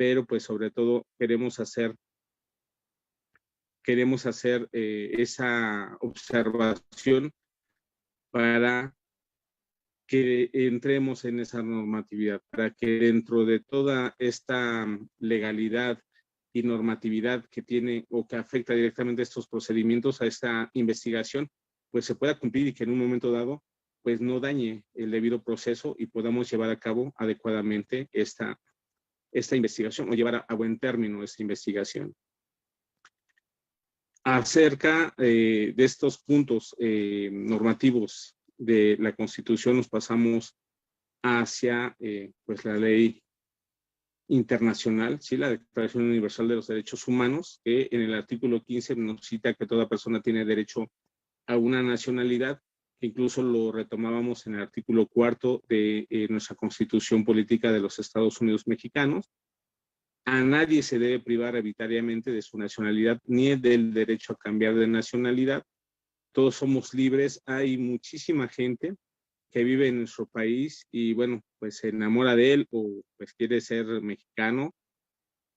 pero pues sobre todo queremos hacer esa observación para que entremos en esa normatividad, para que dentro de toda esta legalidad y normatividad que tiene o que afecta directamente estos procedimientos, a esta investigación, pues se pueda cumplir y que en un momento dado pues no dañe el debido proceso y podamos llevar a cabo adecuadamente esta investigación o llevar a buen término esta investigación. Acerca de estos puntos normativos de la Constitución, nos pasamos hacia pues la ley internacional, ¿sí? La Declaración Universal de los Derechos Humanos, que en el artículo 15 nos cita que toda persona tiene derecho a una nacionalidad, que incluso lo retomábamos en el artículo 4 de nuestra Constitución Política de los Estados Unidos Mexicanos. A nadie se debe privar arbitrariamente de su nacionalidad ni del derecho a cambiar de nacionalidad. Todos somos libres. Hay muchísima gente que vive en nuestro país y bueno, pues se enamora de él o pues quiere ser mexicano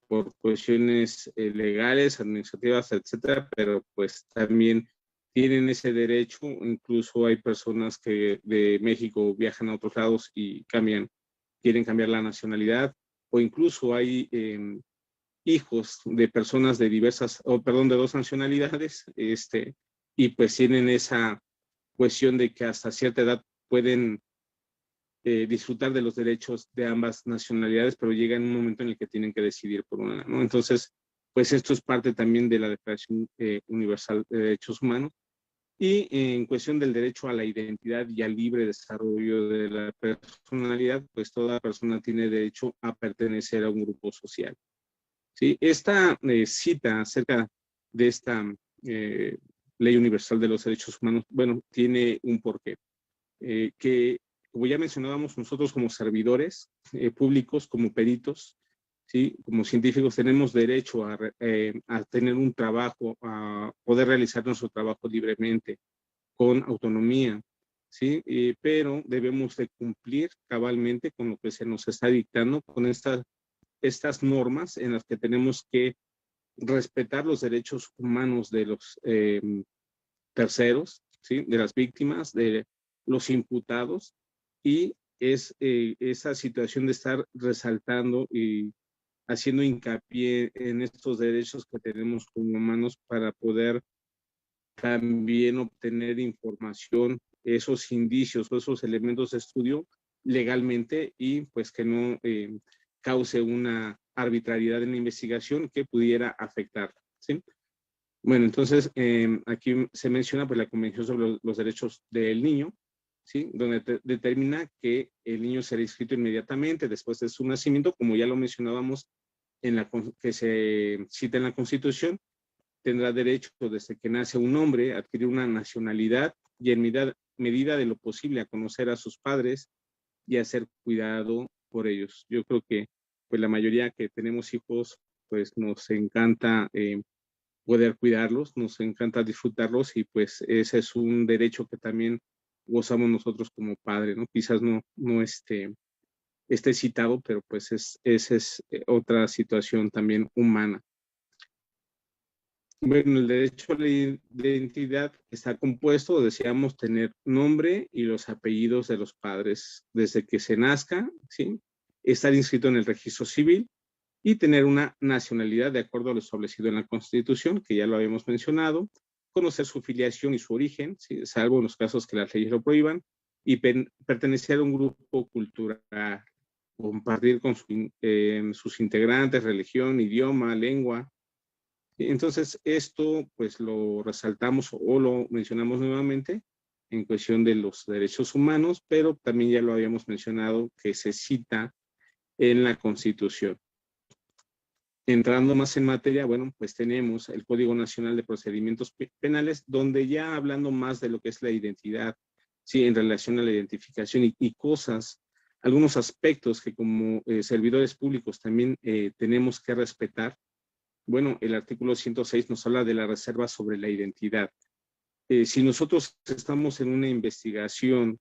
por cuestiones legales, administrativas, etcétera, pero pues también tienen ese derecho. Incluso hay personas que de México viajan a otros lados y quieren cambiar la nacionalidad, o incluso hay hijos de personas de de dos nacionalidades, y pues tienen esa cuestión de que hasta cierta edad pueden disfrutar de los derechos de ambas nacionalidades, pero llega en un momento en el que tienen que decidir por una, ¿no? Entonces, pues esto es parte también de la Declaración Universal de Derechos Humanos. Y en cuestión del derecho a la identidad y al libre desarrollo de la personalidad, pues toda persona tiene derecho a pertenecer a un grupo social. ¿Sí? Esta cita acerca de esta Ley Universal de los Derechos Humanos, bueno, tiene un porqué. Que, como ya mencionábamos, nosotros como servidores públicos, como peritos, ¿sí? Como científicos, tenemos derecho a tener un trabajo, a poder realizar nuestro trabajo libremente, con autonomía, ¿sí? Pero debemos de cumplir cabalmente con lo que se nos está dictando, con estas normas en las que tenemos que respetar los derechos humanos de los terceros, ¿sí? De las víctimas, de los imputados, y es esa situación de estar resaltando y haciendo hincapié en estos derechos que tenemos como humanos para poder también obtener información, esos indicios o esos elementos de estudio legalmente, y pues que no cause una arbitrariedad en la investigación que pudiera afectar, ¿sí? Bueno, entonces aquí se menciona pues la Convención sobre los Derechos del Niño, ¿sí? Donde determina que el niño será inscrito inmediatamente después de su nacimiento, como ya lo mencionábamos que se cita en la Constitución. Tendrá derecho desde que nace un hombre a adquirir una nacionalidad y en medida de lo posible a conocer a sus padres y a ser cuidado por ellos. Yo creo que pues la mayoría que tenemos hijos, pues nos encanta poder cuidarlos, nos encanta disfrutarlos, y pues ese es un derecho que también gozamos nosotros como padres, ¿no? Quizás no esté citado, pero pues esa es otra situación también humana. Bueno, el derecho a la identidad está compuesto, deseamos tener nombre y los apellidos de los padres desde que se nazca, ¿sí? Estar inscrito en el registro civil y tener una nacionalidad de acuerdo a lo establecido en la Constitución, que ya lo habíamos mencionado, conocer su filiación y su origen, ¿sí? Salvo en los casos que las leyes lo prohíban, y pertenecer a un grupo cultural, compartir con sus integrantes, religión, idioma, lengua. Entonces, esto pues lo resaltamos o lo mencionamos nuevamente en cuestión de los derechos humanos, pero también ya lo habíamos mencionado que se cita en la Constitución. Entrando más en materia, bueno, pues tenemos el Código Nacional de Procedimientos Penales, donde ya hablando más de lo que es la identidad, sí, en relación a la identificación y cosas, algunos aspectos que como servidores públicos también tenemos que respetar. Bueno, el artículo 106 nos habla de la reserva sobre la identidad. Si nosotros estamos en una investigación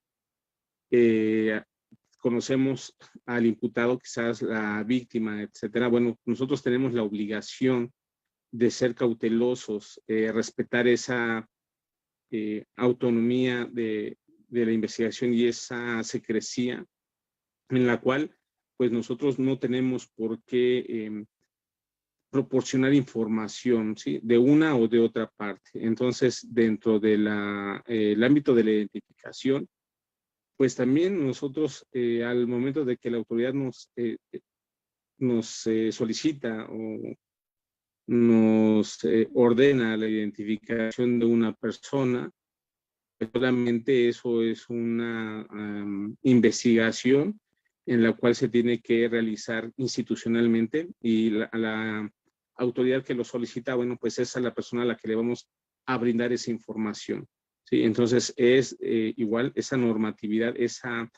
conocemos al imputado, quizás la víctima, etcétera. Bueno, nosotros tenemos la obligación de ser cautelosos, respetar esa autonomía de la investigación y esa secrecía en la cual pues nosotros no tenemos por qué proporcionar información, ¿sí? De una o de otra parte. Entonces, dentro de el ámbito de la identificación, pues también nosotros al momento de que la autoridad nos solicita o nos ordena la identificación de una persona, pues solamente eso es una investigación en la cual se tiene que realizar institucionalmente y la autoridad que lo solicita, bueno, pues es a la persona a la que le vamos a brindar esa información. ¿Sí? Entonces es igual esa normatividad, esa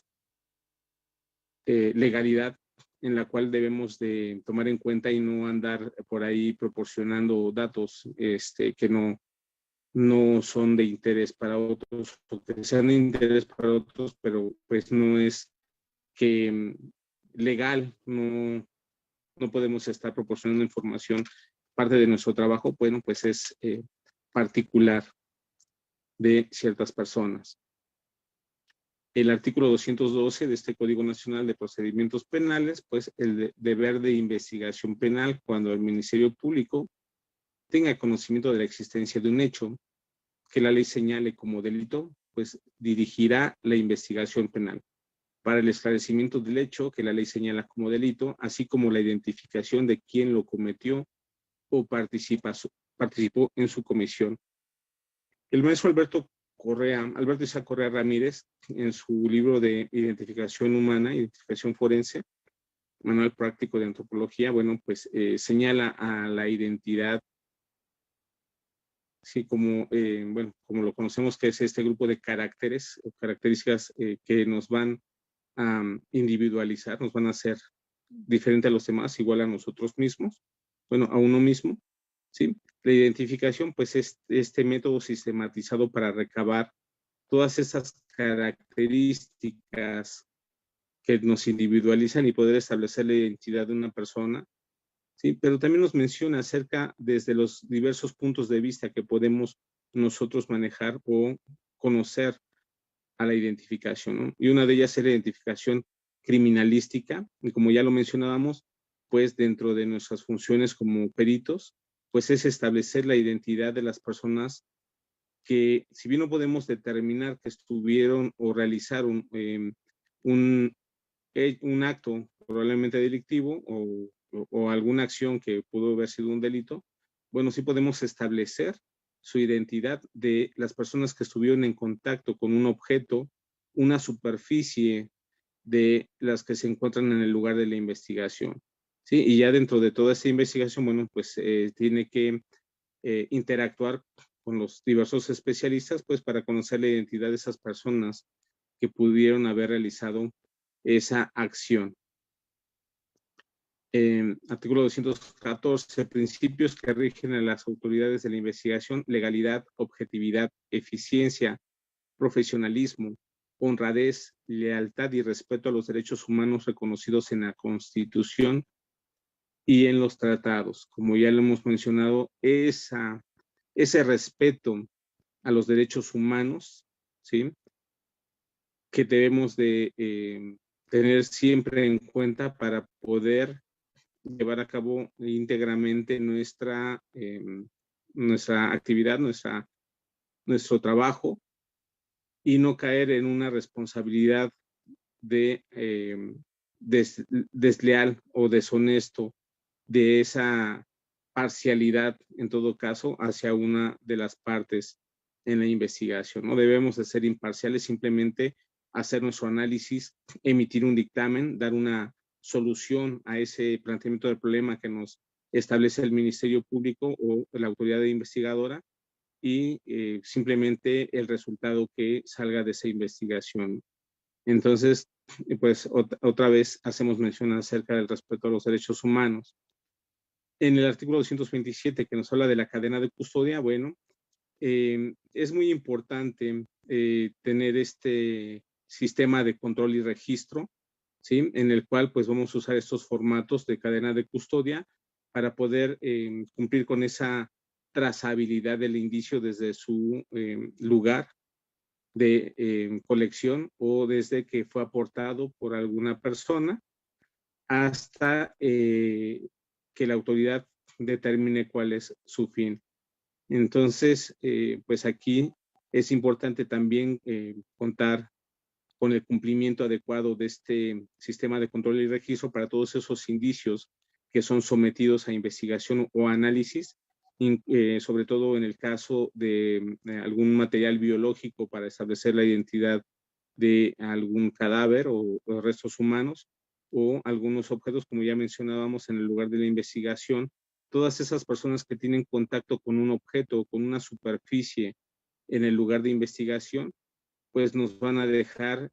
legalidad en la cual debemos de tomar en cuenta y no andar por ahí proporcionando datos que no son de interés para otros, o que sean de interés para otros, pero pues no es que legal, no podemos estar proporcionando información. Parte de nuestro trabajo, bueno, pues es particular de ciertas personas. El artículo 212 de este Código Nacional de Procedimientos Penales, pues el deber de investigación penal cuando el Ministerio Público tenga conocimiento de la existencia de un hecho que la ley señale como delito, pues dirigirá la investigación penal para el esclarecimiento del hecho que la ley señala como delito, así como la identificación de quién lo cometió o participó en su comisión. El maestro Alberto Isaac Correa Ramírez, en su libro de Identificación Humana, Identificación Forense, Manual Práctico de Antropología, bueno, pues señala a la identidad, sí, como, bueno, como lo conocemos, que es este grupo de caracteres o características que nos van a individualizar, nos van a hacer diferente a los demás, igual a nosotros mismos, bueno, a uno mismo, ¿sí? La identificación, pues, es este método sistematizado para recabar todas esas características que nos individualizan y poder establecer la identidad de una persona, ¿sí? Pero también nos menciona acerca desde los diversos puntos de vista que podemos nosotros manejar o conocer a la identificación, ¿no? Y una de ellas es la identificación criminalística, y como ya lo mencionábamos, pues dentro de nuestras funciones como peritos, pues es establecer la identidad de las personas que, si bien no podemos determinar que estuvieron o realizaron un, un acto probablemente delictivo o alguna acción que pudo haber sido un delito, bueno, sí podemos establecer su identidad de las personas que estuvieron en contacto con un objeto, una superficie de las que se encuentran en el lugar de la investigación. ¿Sí? Y ya dentro de toda esta investigación, bueno, pues tiene que interactuar con los diversos especialistas, pues para conocer la identidad de esas personas que pudieron haber realizado esa acción. Artículo 214, principios que rigen a las autoridades de la investigación: legalidad, objetividad, eficiencia, profesionalismo, honradez, lealtad y respeto a los derechos humanos reconocidos en la Constitución y en los tratados. Como ya lo hemos mencionado, ese respeto a los derechos humanos, ¿sí? Que debemos de tener siempre en cuenta para poder llevar a cabo íntegramente nuestra actividad, nuestro trabajo, y no caer en una responsabilidad de desleal o deshonesto, de esa parcialidad, en todo caso, hacia una de las partes en la investigación. No debemos de ser imparciales, simplemente hacer nuestro análisis, emitir un dictamen, dar una solución a ese planteamiento del problema que nos establece el Ministerio Público o la autoridad investigadora, y simplemente el resultado que salga de esa investigación. Entonces, pues otra vez hacemos mención acerca del respeto a los derechos humanos. En el artículo 227, que nos habla de la cadena de custodia, bueno, es muy importante tener este sistema de control y registro ¿sí? En el cual pues vamos a usar estos formatos de cadena de custodia para poder cumplir con esa trazabilidad del indicio desde su lugar de colección o desde que fue aportado por alguna persona hasta que la autoridad determine cuál es su fin. Entonces, pues aquí es importante también contar con el cumplimiento adecuado de este sistema de control y registro para todos esos indicios que son sometidos a investigación o análisis, sobre todo en el caso de algún material biológico para establecer la identidad de algún cadáver o restos humanos, o algunos objetos, como ya mencionábamos, en el lugar de la investigación. Todas esas personas que tienen contacto con un objeto o con una superficie en el lugar de investigación, pues nos van a dejar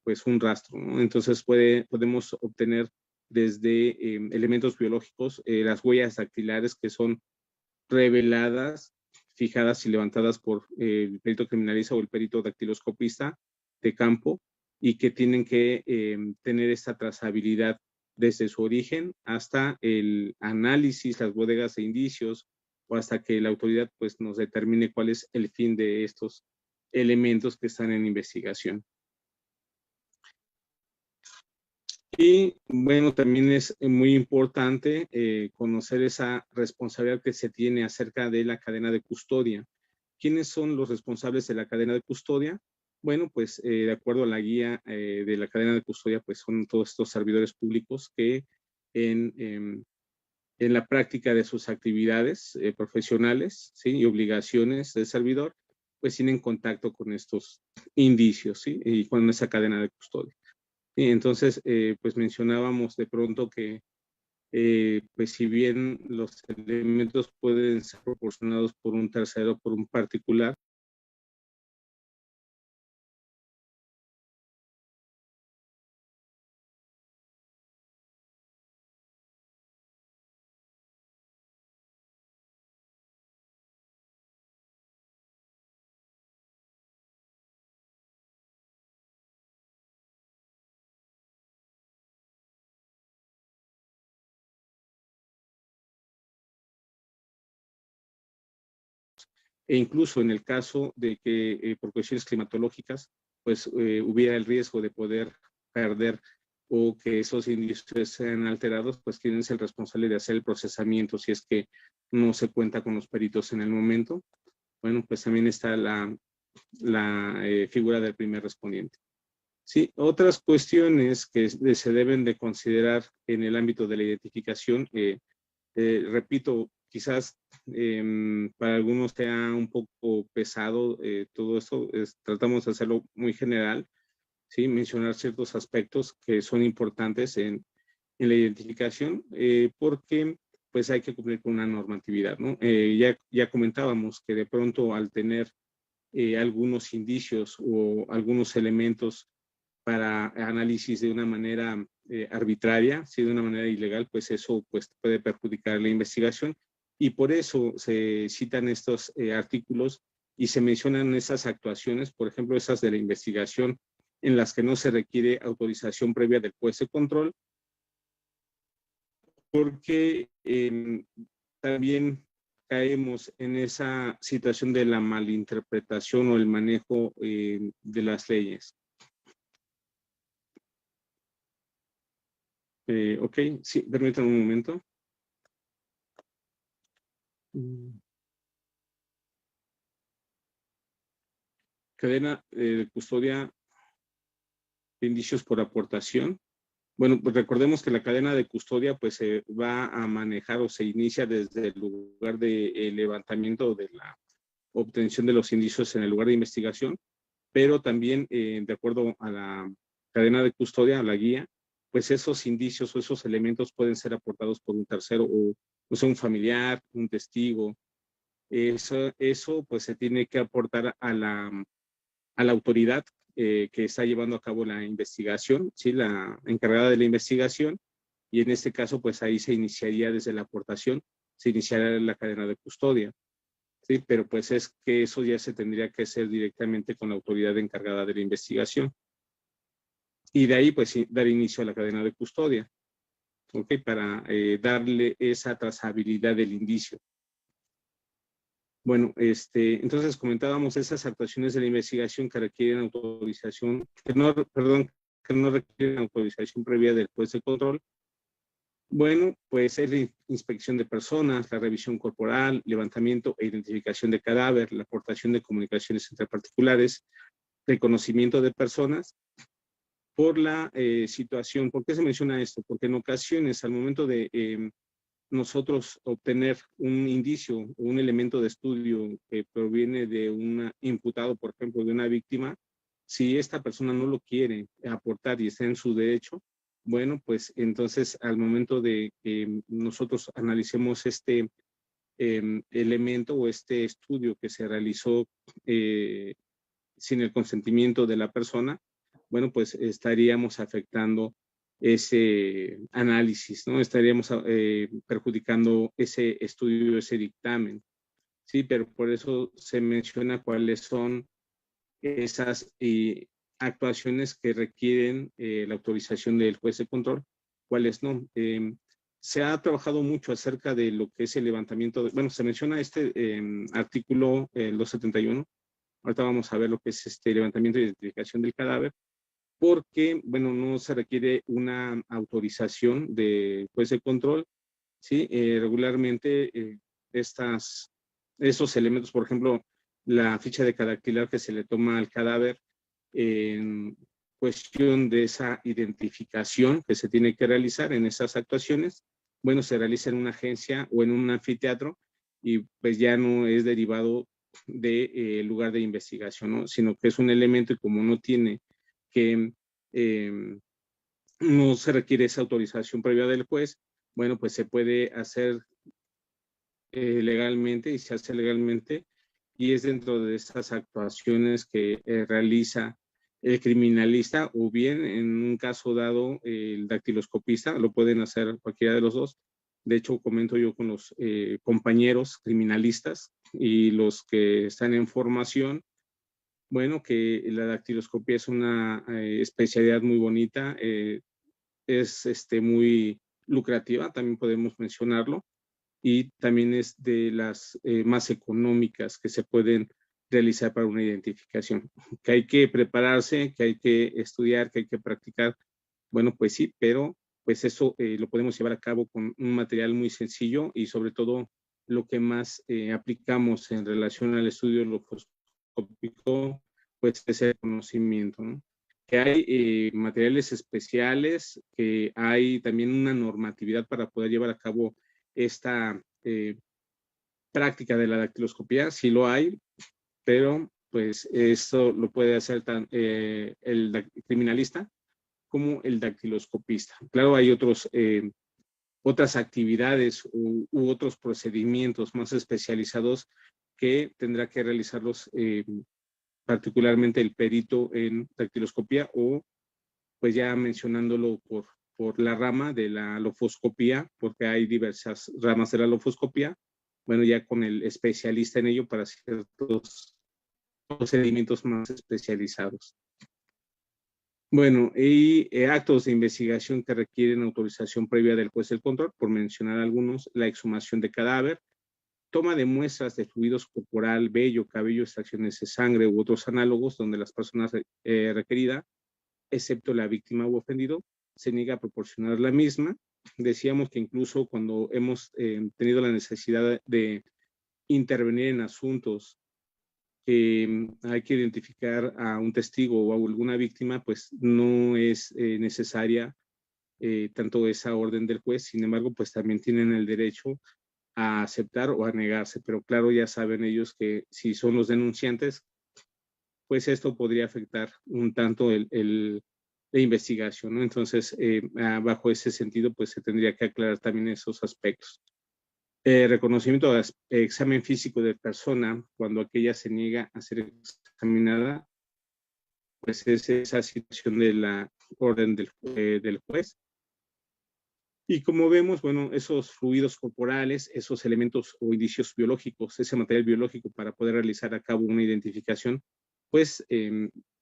pues un rastro, ¿no? Entonces podemos obtener desde elementos biológicos, las huellas dactilares que son reveladas, fijadas y levantadas por el perito criminalista o el perito dactiloscopista de campo, y que tienen que tener esta trazabilidad desde su origen hasta el análisis, las bodegas de indicios, o hasta que la autoridad pues nos determine cuál es el fin de estos elementos que están en investigación. Y bueno, también es muy importante conocer esa responsabilidad que se tiene acerca de la cadena de custodia. ¿Quiénes son los responsables de la cadena de custodia? Bueno, pues de acuerdo a la guía de la cadena de custodia, pues son todos estos servidores públicos que en la práctica de sus actividades profesionales, ¿sí? Y obligaciones del servidor, pues tienen contacto con estos indicios, ¿sí? Y con esa cadena de custodia. Y entonces, pues mencionábamos de pronto que, pues si bien los elementos pueden ser proporcionados por un tercero, por un particular, e incluso en el caso de que por cuestiones climatológicas, pues hubiera el riesgo de poder perder o que esos indicios sean alterados, pues quién es el responsable de hacer el procesamiento si es que no se cuenta con los peritos en el momento. Bueno, pues también está la figura del primer respondiente. Sí, otras cuestiones que se deben de considerar en el ámbito de la identificación, repito, quizás para algunos sea un poco pesado todo esto, tratamos de hacerlo muy general, ¿sí? Mencionar ciertos aspectos que son importantes en la identificación, porque pues hay que cumplir con una normatividad, ¿no? Ya comentábamos que de pronto al tener algunos indicios o algunos elementos para análisis de una manera arbitraria, ¿sí? De una manera ilegal, pues eso pues, puede perjudicar la investigación. Y por eso se citan estos artículos y se mencionan esas actuaciones, por ejemplo, esas de la investigación en las que no se requiere autorización previa del juez de control, porque también caemos en esa situación de la malinterpretación o el manejo de las leyes. Ok, sí, permítanme un momento. Cadena de custodia de indicios por aportación. Bueno, pues recordemos que la cadena de custodia pues se va a manejar o se inicia desde el lugar de levantamiento de la obtención de los indicios en el lugar de investigación, pero también de acuerdo a la cadena de custodia, a la guía, pues esos indicios o esos elementos pueden ser aportados por un tercero o sea, un familiar, un testigo. Eso pues se tiene que aportar a la autoridad que está llevando a cabo la investigación, ¿sí? La encargada de la investigación, y en este caso, pues ahí se iniciaría desde la aportación, se iniciaría la cadena de custodia, ¿sí? Pero pues es que eso ya se tendría que hacer directamente con la autoridad encargada de la investigación. y de ahí pues dar inicio a la cadena de custodia, ¿ok? Para darle esa trazabilidad del indicio. Bueno, entonces comentábamos esas actuaciones de la investigación que requieren autorización, perdón, que no requieren autorización previa del juez de control. Bueno, pues es la inspección de personas, la revisión corporal, levantamiento e identificación de cadáver, la aportación de comunicaciones entre particulares, reconocimiento de personas. Por la situación, ¿por qué se menciona esto? Porque en ocasiones, al momento de nosotros obtener un indicio o un elemento de estudio que proviene de un imputado, por ejemplo, de una víctima, si esta persona no lo quiere aportar y está en su derecho, bueno, pues entonces al momento de que nosotros analicemos este elemento o este estudio que se realizó sin el consentimiento de la persona, bueno, pues estaríamos afectando ese análisis, ¿no? Estaríamos perjudicando ese estudio, ese dictamen, ¿sí? Pero por eso se menciona cuáles son esas actuaciones que requieren la autorización del juez de control, cuáles no. Se ha trabajado mucho acerca de lo que es el levantamiento, bueno, se menciona este artículo 271. Ahorita vamos a ver lo que es este levantamiento y identificación del cadáver, porque, bueno, no se requiere una autorización de juez de control, ¿sí? Regularmente esos elementos, por ejemplo, la ficha de cadactilar que se le toma al cadáver en cuestión de esa identificación que se tiene que realizar en esas actuaciones, bueno, se realiza en una agencia o en un anfiteatro y pues ya no es derivado de lugar de investigación, ¿no? Sino que es un elemento y como no tiene que, no se requiere esa autorización previa del juez, bueno, pues se puede hacer legalmente y se hace legalmente y es dentro de estas actuaciones que realiza el criminalista o bien en un caso dado el dactiloscopista, lo pueden hacer cualquiera de los dos. De hecho, comento yo con los compañeros criminalistas y los que están en formación, bueno, que la dactiloscopía es una especialidad muy bonita, es muy lucrativa, también podemos mencionarlo, y también es de las más económicas que se pueden realizar para una identificación. Que hay que prepararse, que hay que estudiar, que hay que practicar, bueno, pues sí, pero pues eso lo podemos llevar a cabo con un material muy sencillo y sobre todo lo que más aplicamos en relación al estudio lofoscópico, pues es el conocimiento, ¿no? Que hay materiales especiales, que hay también una normatividad para poder llevar a cabo esta práctica de la dactiloscopía, sí lo hay, pero pues esto lo puede hacer el criminalista como el dactiloscopista. Claro, hay otras actividades u otros procedimientos más especializados que tendrá que realizarlos particularmente el perito en dactiloscopía o pues ya mencionándolo por la rama de la lofoscopía, porque hay diversas ramas de la lofoscopía, bueno, ya con el especialista en ello para ciertos procedimientos más especializados. Bueno, y actos de investigación que requieren autorización previa del juez del control, por mencionar algunos, la exhumación de cadáver, toma de muestras de fluidos corporal, vello, cabello, extracciones de sangre u otros análogos donde las personas requeridas, excepto la víctima u ofendido, se niega a proporcionar la misma. Decíamos que incluso cuando hemos tenido la necesidad de intervenir en asuntos que hay que identificar a un testigo o a alguna víctima, pues no es necesaria tanto esa orden del juez, sin embargo, pues también tienen el derecho a aceptar o a negarse, pero claro, ya saben ellos que si son los denunciantes, pues esto podría afectar un tanto la investigación, ¿no? Entonces, bajo ese sentido, pues se tendría que aclarar también esos aspectos. Reconocimiento de examen físico de persona cuando aquella se niega a ser examinada, pues es esa situación de la orden del juez. Y como vemos, bueno, esos fluidos corporales, esos elementos o indicios biológicos, ese material biológico para poder realizar a cabo una identificación, pues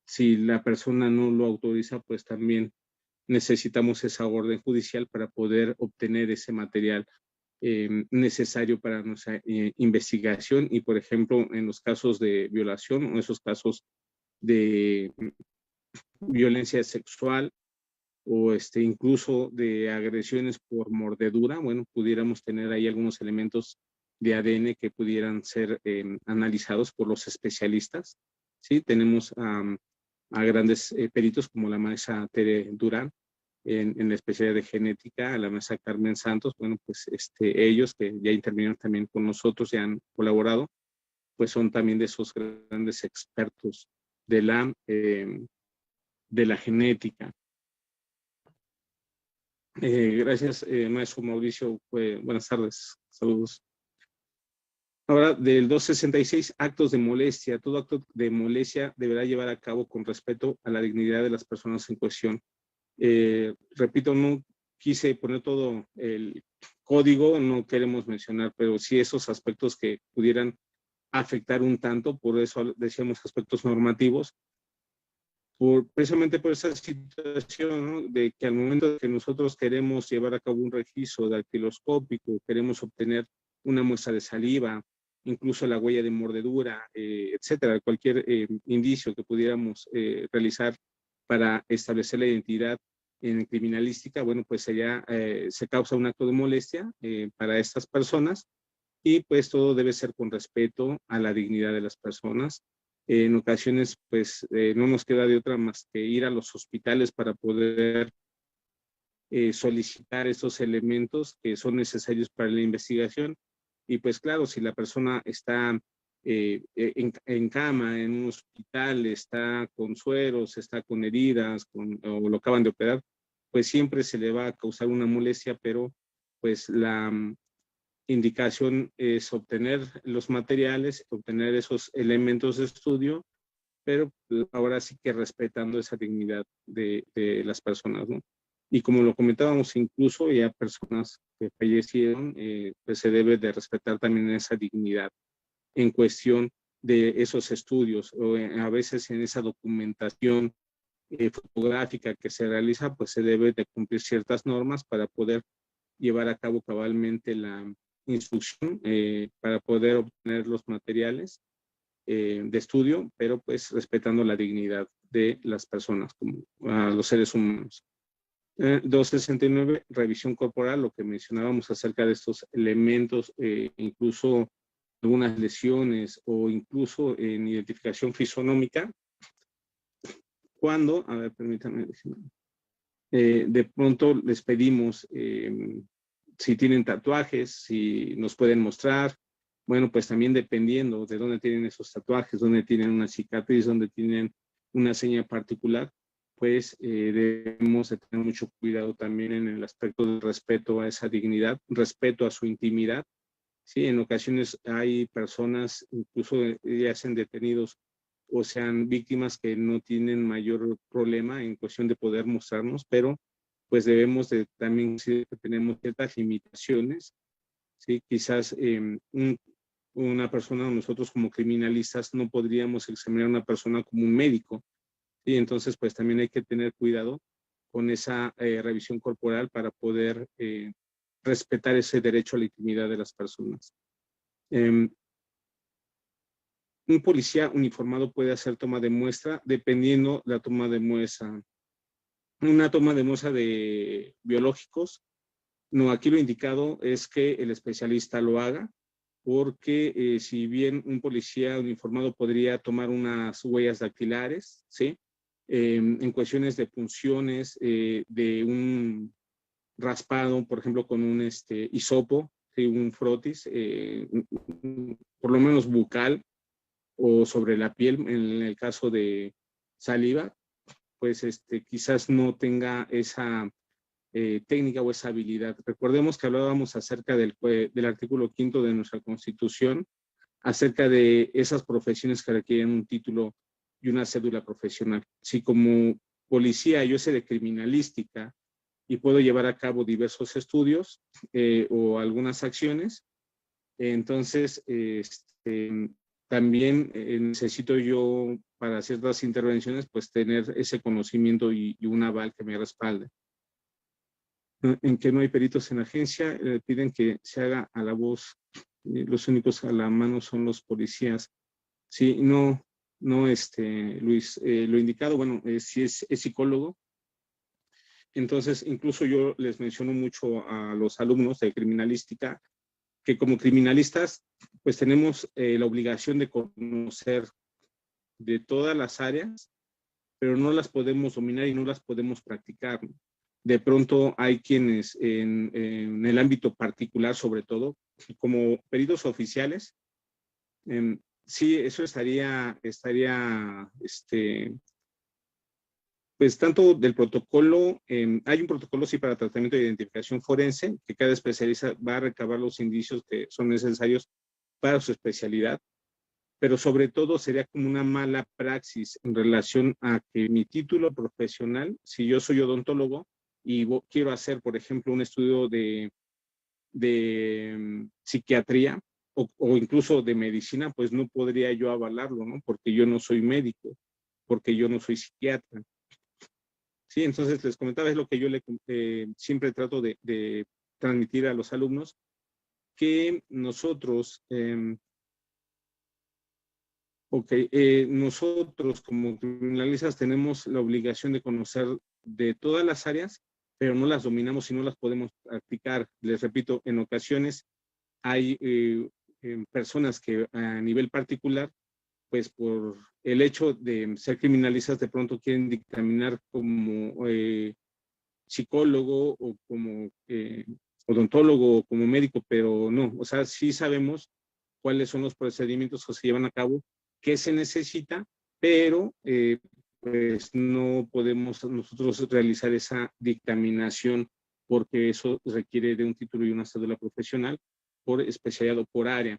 Si la persona no lo autoriza, pues también necesitamos esa orden judicial para poder obtener ese material necesario para nuestra investigación. Y, por ejemplo, en los casos de violación o esos casos de violencia sexual o incluso de agresiones por mordedura, bueno, pudiéramos tener ahí algunos elementos de ADN que pudieran ser analizados por los especialistas. Sí, tenemos a grandes peritos como la maestra Tere Durán en la especialidad de genética, a la maestra Carmen Santos. Bueno, pues ellos que ya intervinieron también con nosotros, ya han colaborado, pues son también de esos grandes expertos de la genética. Gracias, maestro Mauricio. Buenas tardes. Saludos. Ahora, del 266, actos de molestia. Todo acto de molestia deberá llevar a cabo con respeto a la dignidad de las personas en cuestión. Repito, no quise poner todo el código, no queremos mencionar, pero sí esos aspectos que pudieran afectar un tanto, por eso decíamos aspectos normativos, precisamente por esa situación, ¿no? De que al momento de que nosotros queremos llevar a cabo un registro dactiloscópico, queremos obtener una muestra de saliva, incluso la huella de mordedura, etcétera, cualquier indicio que pudiéramos realizar para establecer la identidad en criminalística, bueno, pues allá se causa un acto de molestia para estas personas, y pues todo debe ser con respeto a la dignidad de las personas. En ocasiones, pues no nos queda de otra más que ir a los hospitales para poder solicitar esos elementos que son necesarios para la investigación. Y pues claro, si la persona está en cama, en un hospital, está con sueros, está con heridas, o lo acaban de operar, pues siempre se le va a causar una molestia, pero pues la indicación es obtener los materiales, obtener esos elementos de estudio, pero ahora sí que respetando esa dignidad de las personas, ¿no? Y como lo comentábamos, incluso ya personas que fallecieron, pues se debe de respetar también esa dignidad en cuestión de esos estudios, o a veces en esa documentación fotográfica que se realiza, pues se debe de cumplir ciertas normas para poder llevar a cabo cabalmente la instrucción, para poder obtener los materiales de estudio, pero pues respetando la dignidad de las personas, como a los seres humanos. 269, revisión corporal, lo que mencionábamos acerca de estos elementos, incluso algunas lesiones o incluso en identificación fisonómica, cuando, a ver, permítanme, de pronto les pedimos si tienen tatuajes, si nos pueden mostrar. Bueno, pues también dependiendo de dónde tienen esos tatuajes, dónde tienen una cicatriz, dónde tienen una seña particular, pues debemos de tener mucho cuidado también en el aspecto del respeto a esa dignidad, respeto a su intimidad. Sí, en ocasiones hay personas, incluso ya sean detenidos o sean víctimas, que no tienen mayor problema en cuestión de poder mostrarnos, pero pues debemos de también decir que tenemos ciertas limitaciones. Sí, quizás una persona, nosotros como criminalistas no podríamos examinar a una persona como un médico, y entonces pues también hay que tener cuidado con esa revisión corporal para poder respetar ese derecho a la intimidad de las personas. Un policía uniformado puede hacer toma de muestra dependiendo la toma de muestra. Una toma de muestra de biológicos, no, aquí lo indicado es que el especialista lo haga, porque si bien un policía uniformado podría tomar unas huellas dactilares, ¿sí? En cuestiones de punciones, de un raspado, por ejemplo, con un hisopo, ¿sí? Un frotis, por lo menos bucal, o sobre la piel, en el caso de saliva, pues quizás no tenga esa técnica o esa habilidad. Recordemos que hablábamos acerca del artículo 5 de nuestra Constitución, acerca de esas profesiones que requieren un título y una cédula profesional. Si como policía yo sé de criminalística y puedo llevar a cabo diversos estudios o algunas acciones, entonces también necesito yo para ciertas intervenciones pues tener ese conocimiento y un aval que me respalde. En que no hay peritos en la agencia, piden que se haga a la voz, los únicos a la mano son los policías. Sí, no, Luis, lo indicado, bueno, si es psicólogo. Entonces, incluso yo les menciono mucho a los alumnos de criminalística que como criminalistas, pues tenemos la obligación de conocer de todas las áreas, pero no las podemos dominar y no las podemos practicar. De pronto hay quienes en el ámbito particular, sobre todo, como peritos oficiales, sí, eso estaría pues tanto del protocolo, hay un protocolo sí para tratamiento de identificación forense, que cada especialista va a recabar los indicios que son necesarios para su especialidad, pero sobre todo sería como una mala praxis en relación a que mi título profesional, si yo soy odontólogo y quiero hacer, por ejemplo, un estudio de psiquiatría o incluso de medicina, pues no podría yo avalarlo, ¿no? Porque yo no soy médico, porque yo no soy psiquiatra. Sí, entonces les comentaba, es lo que yo siempre trato de transmitir a los alumnos, que nosotros, nosotros como criminalistas tenemos la obligación de conocer de todas las áreas, pero no las dominamos y no las podemos practicar. Les repito, en ocasiones hay personas que a nivel particular, pues por el hecho de ser criminalistas, de pronto quieren dictaminar como psicólogo o como odontólogo o como médico, pero no, o sea, sí sabemos cuáles son los procedimientos que se llevan a cabo, qué se necesita, pero pues no podemos nosotros realizar esa dictaminación porque eso requiere de un título y una cédula profesional por especialidad o por área.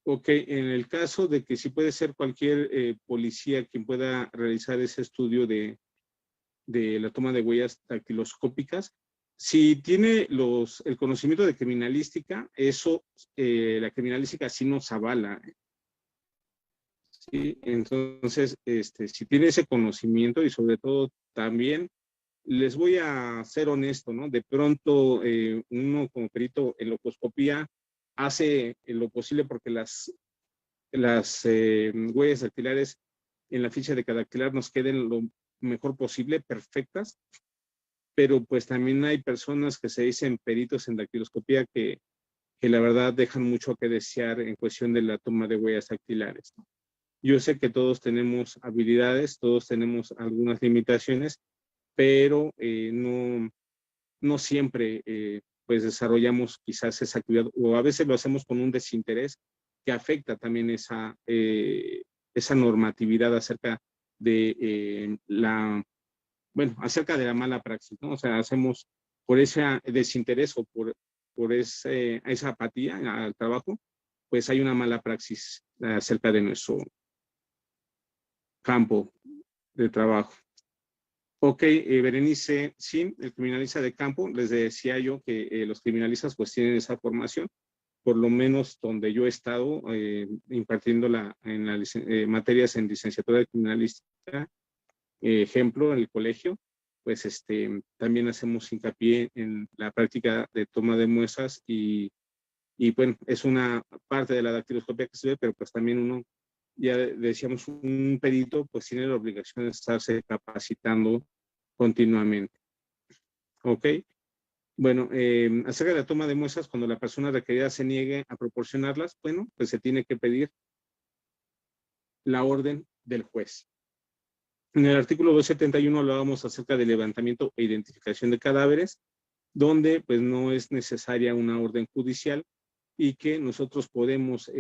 Ok, en el caso de que sí puede ser cualquier policía quien pueda realizar ese estudio de la toma de huellas dactiloscópicas, si tiene el conocimiento de criminalística, eso, la criminalística sí nos avala. ¿Sí? Entonces, si tiene ese conocimiento y sobre todo también, les voy a ser honesto, ¿no? De pronto, uno como perito en locoscopía hace lo posible porque las huellas dactilares en la ficha de cada dactilar nos queden lo mejor posible, perfectas, pero pues también hay personas que se dicen peritos en dactiloscopía que la verdad dejan mucho que desear en cuestión de la toma de huellas dactilares. Yo sé que todos tenemos habilidades, todos tenemos algunas limitaciones, pero no siempre pues desarrollamos quizás esa actividad o a veces lo hacemos con un desinterés que afecta también esa normatividad acerca de acerca de la mala praxis, ¿no? O sea, hacemos por ese desinterés o por esa apatía al trabajo, pues hay una mala praxis acerca de nuestro campo de trabajo. Ok, Berenice, sí, el criminalista de campo, les decía yo que los criminalistas pues tienen esa formación, por lo menos donde yo he estado impartiendo materias en licenciatura de criminalística, ejemplo, en el colegio, pues también hacemos hincapié en la práctica de toma de muestras y bueno, es una parte de la dactiloscopia que se ve, pero pues también uno, ya decíamos, un perito pues tiene la obligación de estarse capacitando continuamente. ¿Ok? Bueno, acerca de la toma de muestras, cuando la persona requerida se niegue a proporcionarlas, bueno, pues se tiene que pedir la orden del juez. En el artículo 271 hablábamos acerca del levantamiento e identificación de cadáveres, donde pues no es necesaria una orden judicial y que nosotros podemos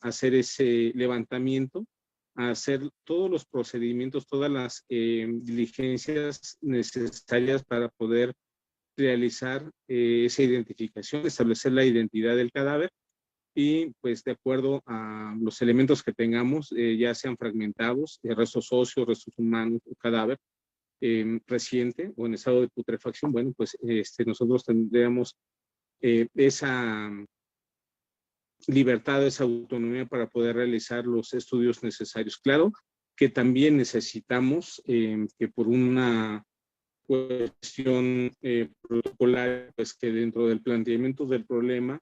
hacer ese levantamiento, hacer todos los procedimientos, todas las diligencias necesarias para poder realizar esa identificación, establecer la identidad del cadáver y pues de acuerdo a los elementos que tengamos, ya sean fragmentados, restos óseos, restos humanos o cadáver reciente o en estado de putrefacción, bueno, pues nosotros tendríamos esa libertad, esa autonomía para poder realizar los estudios necesarios. Claro que también necesitamos que por una cuestión protocolar, pues que dentro del planteamiento del problema,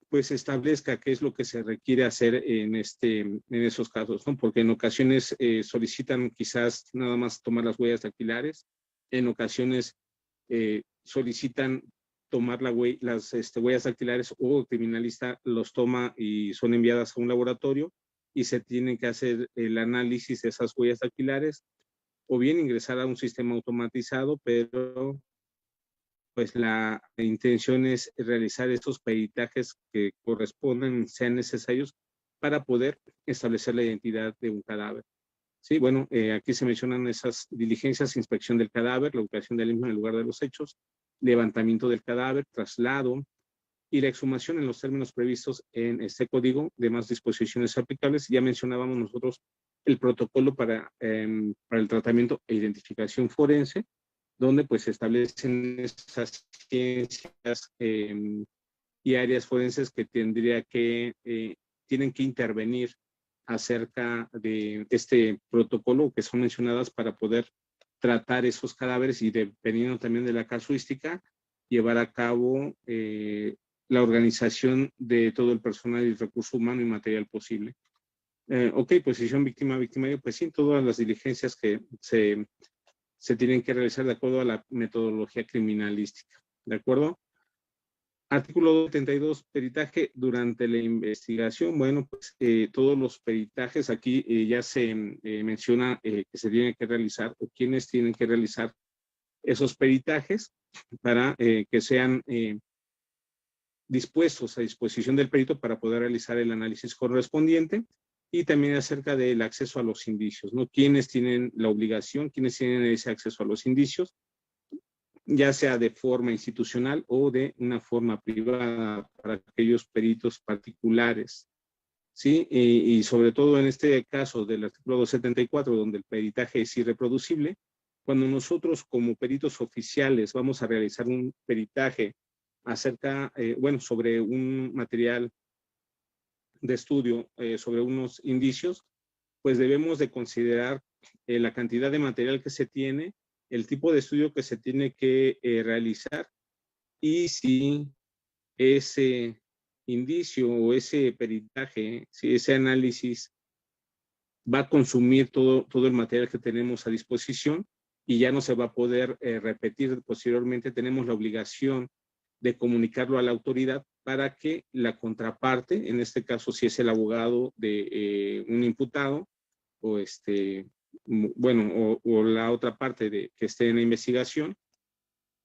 pues establezca qué es lo que se requiere hacer en esos casos, ¿no? Porque en ocasiones solicitan quizás nada más tomar las huellas dactilares, en ocasiones solicitan tomar las huellas dactilares o el criminalista los toma y son enviadas a un laboratorio y se tiene que hacer el análisis de esas huellas dactilares o bien ingresar a un sistema automatizado, pero pues la intención es realizar estos peritajes que correspondan, sean necesarios para poder establecer la identidad de un cadáver. Sí, bueno, aquí se mencionan esas diligencias: inspección del cadáver, la ubicación del mismo en el lugar de los hechos, levantamiento del cadáver, traslado y la exhumación en los términos previstos en este código, demás disposiciones aplicables. Ya mencionábamos nosotros el protocolo para el tratamiento e identificación forense, donde pues se establecen esas ciencias y áreas forenses que tienen que intervenir acerca de este protocolo que son mencionadas para poder tratar esos cadáveres y, dependiendo también de la casuística, llevar a cabo la organización de todo el personal y el recurso humano y material posible. Ok, posición víctima-victimario, pues sí, todas las diligencias que se tienen que realizar de acuerdo a la metodología criminalística. ¿De acuerdo? Artículo 72, peritaje durante la investigación. Bueno, pues todos los peritajes, aquí ya se menciona que se tienen que realizar o quienes tienen que realizar esos peritajes para que sean dispuestos a disposición del perito para poder realizar el análisis correspondiente, y también acerca del acceso a los indicios, ¿no? ¿Quiénes tienen la obligación, quiénes tienen ese acceso a los indicios, ya sea de forma institucional o de una forma privada para aquellos peritos particulares? ¿Sí? Y sobre todo en este caso del artículo 274, donde el peritaje es irreproducible, cuando nosotros como peritos oficiales vamos a realizar un peritaje acerca, sobre un material de estudio, sobre unos indicios, pues debemos de considerar la cantidad de material que se tiene, el tipo de estudio que se tiene que realizar, y si ese indicio o ese peritaje, si ese análisis va a consumir todo el material que tenemos a disposición y ya no se va a poder repetir posteriormente. Tenemos la obligación de comunicarlo a la autoridad para que la contraparte, en este caso si es el abogado de un imputado, o o la otra parte que esté en la investigación,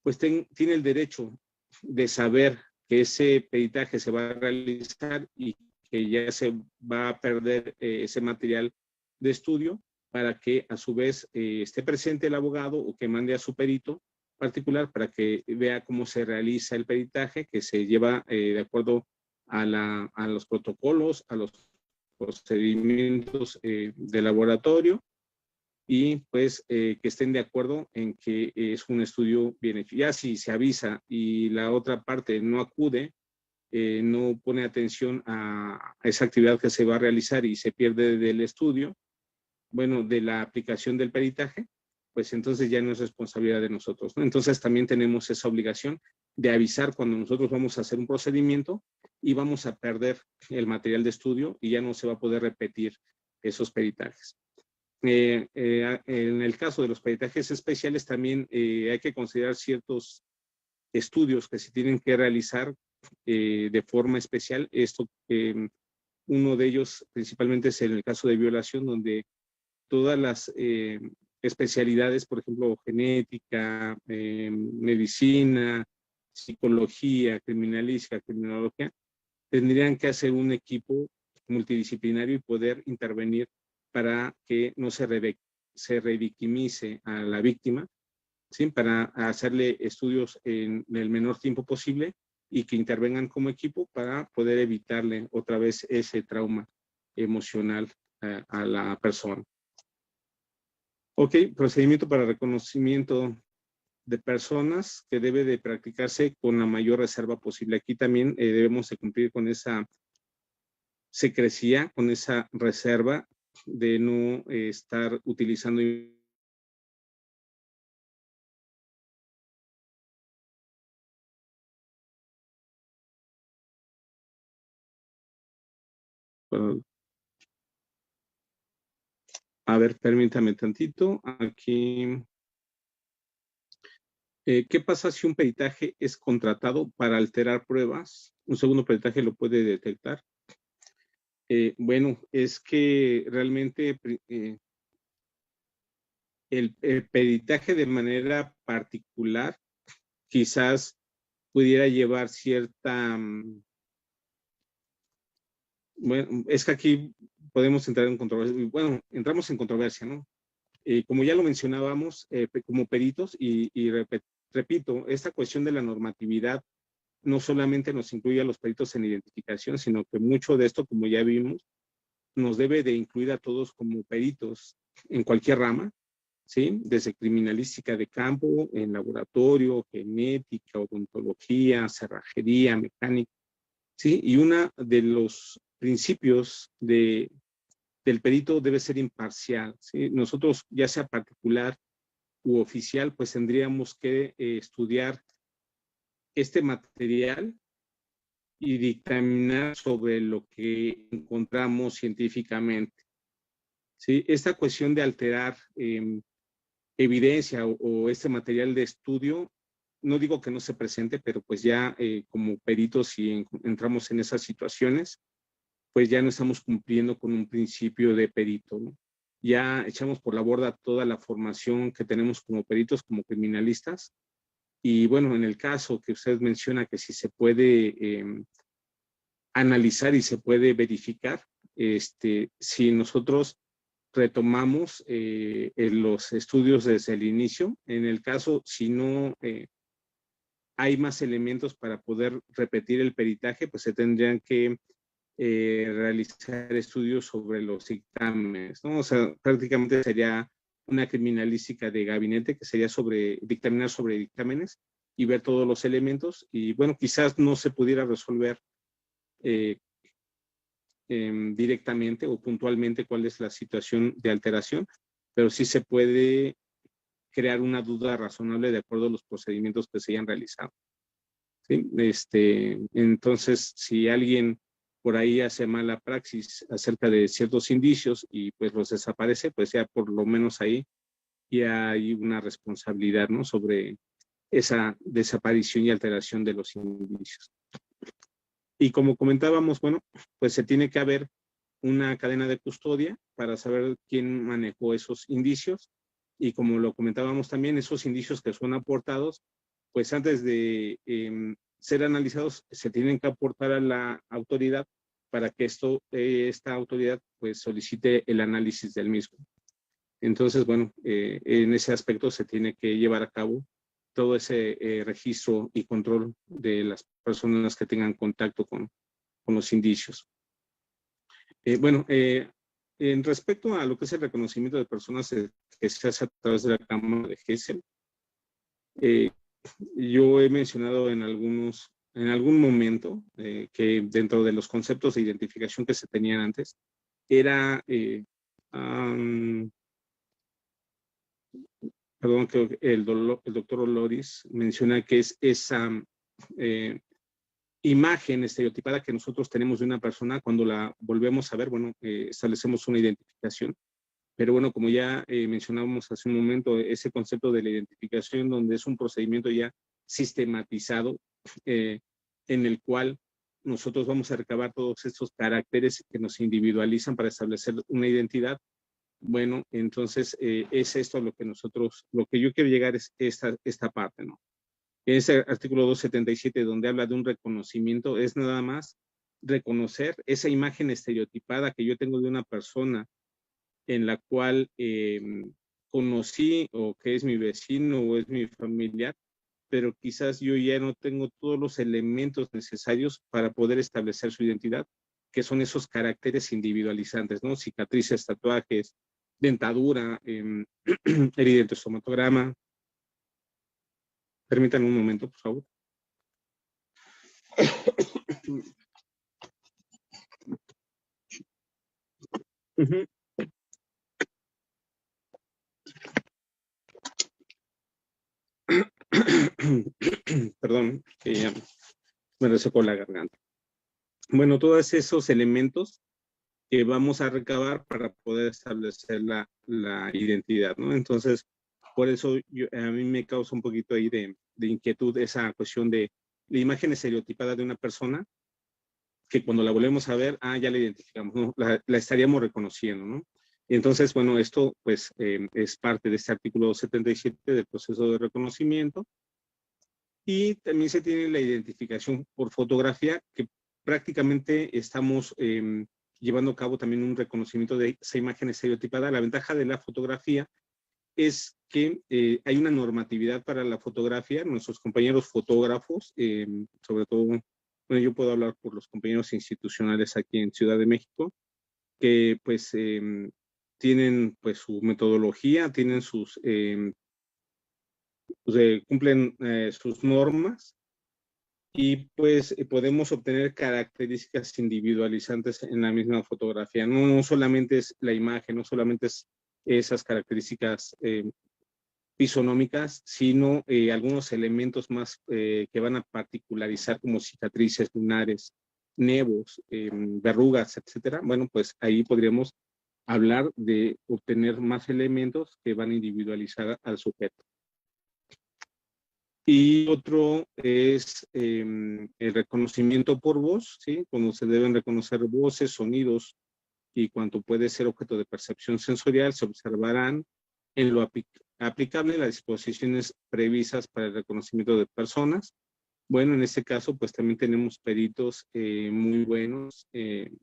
pues tiene el derecho de saber que ese peritaje se va a realizar y que ya se va a perder ese material de estudio, para que a su vez esté presente el abogado o que mande a su perito particular para que vea cómo se realiza el peritaje, que se lleva de acuerdo a los protocolos, a los procedimientos de laboratorio, y pues que estén de acuerdo en que es un estudio bien hecho. Ya si se avisa y la otra parte no acude, no pone atención a esa actividad que se va a realizar y se pierde del estudio, de la aplicación del peritaje, pues entonces ya no es responsabilidad de nosotros, ¿no? Entonces también tenemos esa obligación de avisar cuando nosotros vamos a hacer un procedimiento y vamos a perder el material de estudio y ya no se va a poder repetir esos peritajes. En el caso de los peritajes especiales también hay que considerar ciertos estudios que se tienen que realizar de forma especial. Uno de ellos principalmente es en el caso de violación, donde todas las especialidades, por ejemplo, genética, medicina, psicología, criminalística, criminología, tendrían que hacer un equipo multidisciplinario y poder intervenir para que no se revictimice a la víctima, ¿sí? Para hacerle estudios en el menor tiempo posible y que intervengan como equipo para poder evitarle otra vez ese trauma emocional a la persona. Ok, procedimiento para reconocimiento de personas que debe de practicarse con la mayor reserva posible. Aquí también debemos de cumplir con esa secrecía, con esa reserva de no estar utilizando. A ver, permítame tantito. Aquí. ¿Qué pasa si un peritaje es contratado para alterar pruebas? Un segundo peritaje lo puede detectar. Bueno, es que realmente el peritaje de manera particular quizás pudiera llevar cierta... bueno, es que aquí podemos entrar en controversia. Bueno, entramos en controversia, ¿no? Como ya lo mencionábamos, como peritos, repito, esta cuestión de la normatividad no solamente nos incluye a los peritos en identificación, sino que mucho de esto, como ya vimos, nos debe de incluir a todos como peritos en cualquier rama, ¿sí? Desde criminalística de campo, en laboratorio, genética, odontología, cerrajería, mecánica, ¿sí? Y uno de los principios del perito debe ser imparcial, ¿sí? Nosotros, ya sea particular u oficial, pues tendríamos que estudiar este material y dictaminar sobre lo que encontramos científicamente. ¿Sí? Esta cuestión de alterar evidencia o este material de estudio, no digo que no se presente, pero pues ya como peritos, si entramos en esas situaciones, pues ya no estamos cumpliendo con un principio de perito, ¿no? Ya echamos por la borda toda la formación que tenemos como peritos, como criminalistas. Y bueno, en el caso que usted menciona que si se puede analizar y se puede verificar, si nosotros retomamos los estudios desde el inicio, en el caso, si no hay más elementos para poder repetir el peritaje, pues se tendrían que realizar estudios sobre los dictámenes, ¿no? O sea, prácticamente sería una criminalística de gabinete que sería dictaminar sobre dictámenes y ver todos los elementos y bueno, quizás no se pudiera resolver eh, directamente o puntualmente cuál es la situación de alteración, pero sí se puede crear una duda razonable de acuerdo a los procedimientos que se hayan realizado. ¿Sí? Entonces, si alguien por ahí hace mala praxis acerca de ciertos indicios y pues los desaparece, pues ya por lo menos ahí ya hay una responsabilidad, ¿no? Sobre esa desaparición y alteración de los indicios. Y como comentábamos, bueno, pues se tiene que haber una cadena de custodia para saber quién manejó esos indicios y como lo comentábamos también, esos indicios que son aportados, pues antes de ser analizados se tienen que aportar a la autoridad para que esta autoridad pues solicite el análisis del mismo. Entonces, bueno, en ese aspecto se tiene que llevar a cabo todo ese registro y control de las personas que tengan contacto con los indicios. Bueno, en respecto a lo que es el reconocimiento de personas que se hace a través de la Cámara de Gesell, yo he mencionado en algún momento que dentro de los conceptos de identificación que se tenían antes, era, perdón, creo que el doctor Oloris menciona que es esa imagen estereotipada que nosotros tenemos de una persona cuando la volvemos a ver, bueno, establecemos una identificación. Pero bueno, como ya mencionábamos hace un momento, ese concepto de la identificación donde es un procedimiento ya sistematizado en el cual nosotros vamos a recabar todos estos caracteres que nos individualizan para establecer una identidad. Bueno, entonces es esto lo que yo quiero llegar es esta parte, ¿no? Ese artículo 277 donde habla de un reconocimiento es nada más reconocer esa imagen estereotipada que yo tengo de una persona en la cual conocí o que es mi vecino o es mi familiar, pero quizás yo ya no tengo todos los elementos necesarios para poder establecer su identidad, que son esos caracteres individualizantes, ¿no? Cicatrices, tatuajes, dentadura, evidente estomatograma, Permítanme un momento, por favor. Ujú. Perdón, que ya me resecó la garganta. Bueno, todos esos elementos que vamos a recabar para poder establecer la identidad, ¿no? Entonces, por eso a mí me causa un poquito ahí de inquietud esa cuestión de la imagen estereotipada de una persona, que cuando la volvemos a ver, ya la identificamos, ¿no? La estaríamos reconociendo, ¿no? Y entonces, bueno, esto pues es parte de este artículo 77 del proceso de reconocimiento. Y también se tiene la identificación por fotografía, que prácticamente estamos llevando a cabo también un reconocimiento de esa imagen estereotipada. La ventaja de la fotografía es que hay una normatividad para la fotografía. Nuestros compañeros fotógrafos, sobre todo, bueno, yo puedo hablar por los compañeros institucionales aquí en Ciudad de México, que pues tienen pues su metodología, tienen sus, cumplen sus normas, y pues podemos obtener características individualizantes en la misma fotografía. No solamente es la imagen, no solamente es esas características fisonómicas, sino algunos elementos más que van a particularizar, como cicatrices lunares, nevos, verrugas, etcétera. Bueno, pues ahí podríamos hablar de obtener más elementos que van a individualizar al sujeto. Y otro es el reconocimiento por voz, ¿sí? Cuando se deben reconocer voces, sonidos y cuanto puede ser objeto de percepción sensorial, se observarán en lo aplicable las disposiciones previstas para el reconocimiento de personas. Bueno, en este caso, pues también tenemos peritos muy buenos en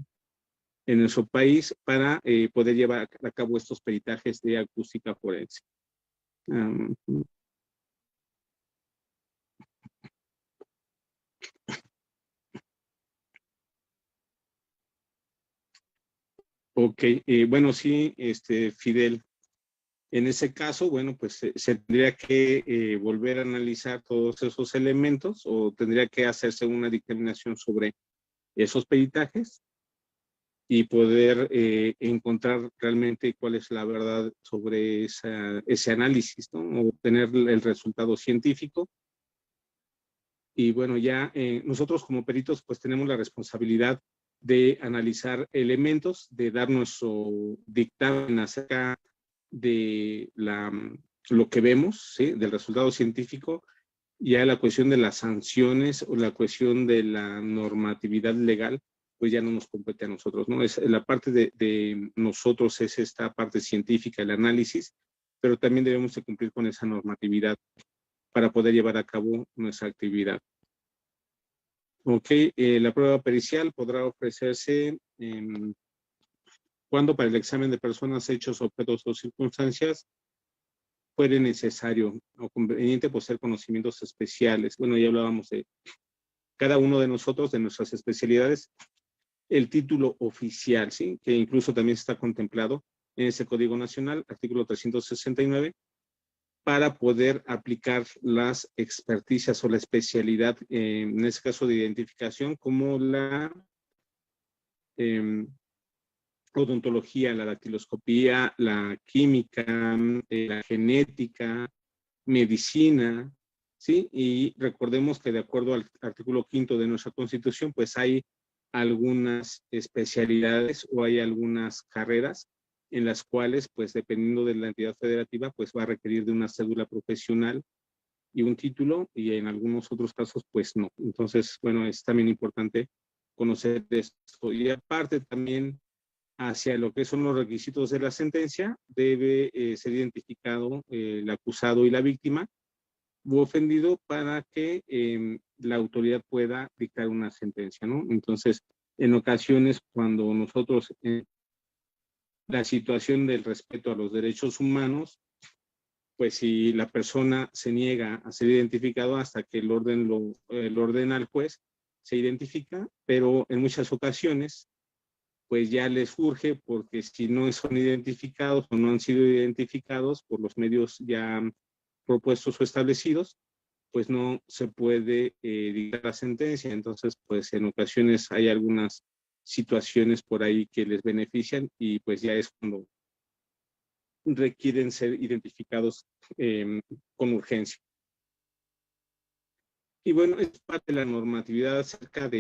nuestro país para poder llevar a cabo estos peritajes de acústica forense. Ok, bueno, sí, Fidel, en ese caso, bueno, pues se tendría que volver a analizar todos esos elementos, o tendría que hacerse una dictaminación sobre esos peritajes y poder encontrar realmente cuál es la verdad sobre ese análisis, ¿no? Obtener el resultado científico. Y bueno, ya nosotros como peritos pues tenemos la responsabilidad de analizar elementos, de dar nuestro dictamen acerca de lo que vemos, ¿sí? Del resultado científico. Ya la cuestión de las sanciones o la cuestión de la normatividad legal, pues ya no nos compete a nosotros, ¿no? Es la parte de nosotros, es esta parte científica, el análisis, pero también debemos de cumplir con esa normatividad para poder llevar a cabo nuestra actividad. Ok, la prueba pericial podrá ofrecerse cuando para el examen de personas, hechos, objetos o circunstancias fuere necesario o conveniente poseer conocimientos especiales. Bueno, ya hablábamos de cada uno de nosotros, de nuestras especialidades, el título oficial, ¿sí? Que incluso también está contemplado en ese Código Nacional, artículo 369, para poder aplicar las experticias o la especialidad, en este caso de identificación, como la odontología, la dactiloscopía, la química, la genética, medicina, ¿sí? Y recordemos que de acuerdo al artículo 5 de nuestra Constitución, pues hay algunas especialidades o hay algunas carreras en las cuales, pues dependiendo de la entidad federativa, pues va a requerir de una cédula profesional y un título, y en algunos otros casos, pues no. Entonces, bueno, es también importante conocer esto. Y aparte también, hacia lo que son los requisitos de la sentencia, debe ser identificado el acusado y la víctima u ofendido para que la autoridad pueda dictar una sentencia, ¿no? Entonces, en ocasiones, cuando nosotros, la situación del respeto a los derechos humanos, pues si la persona se niega a ser identificado hasta que el orden al juez se identifica, pero en muchas ocasiones pues ya les surge, porque si no son identificados o no han sido identificados por los medios ya propuestos o establecidos, pues no se puede dictar la sentencia. Entonces, pues en ocasiones hay algunas situaciones por ahí que les benefician y pues ya es cuando requieren ser identificados con urgencia. Y bueno, es parte de la normatividad acerca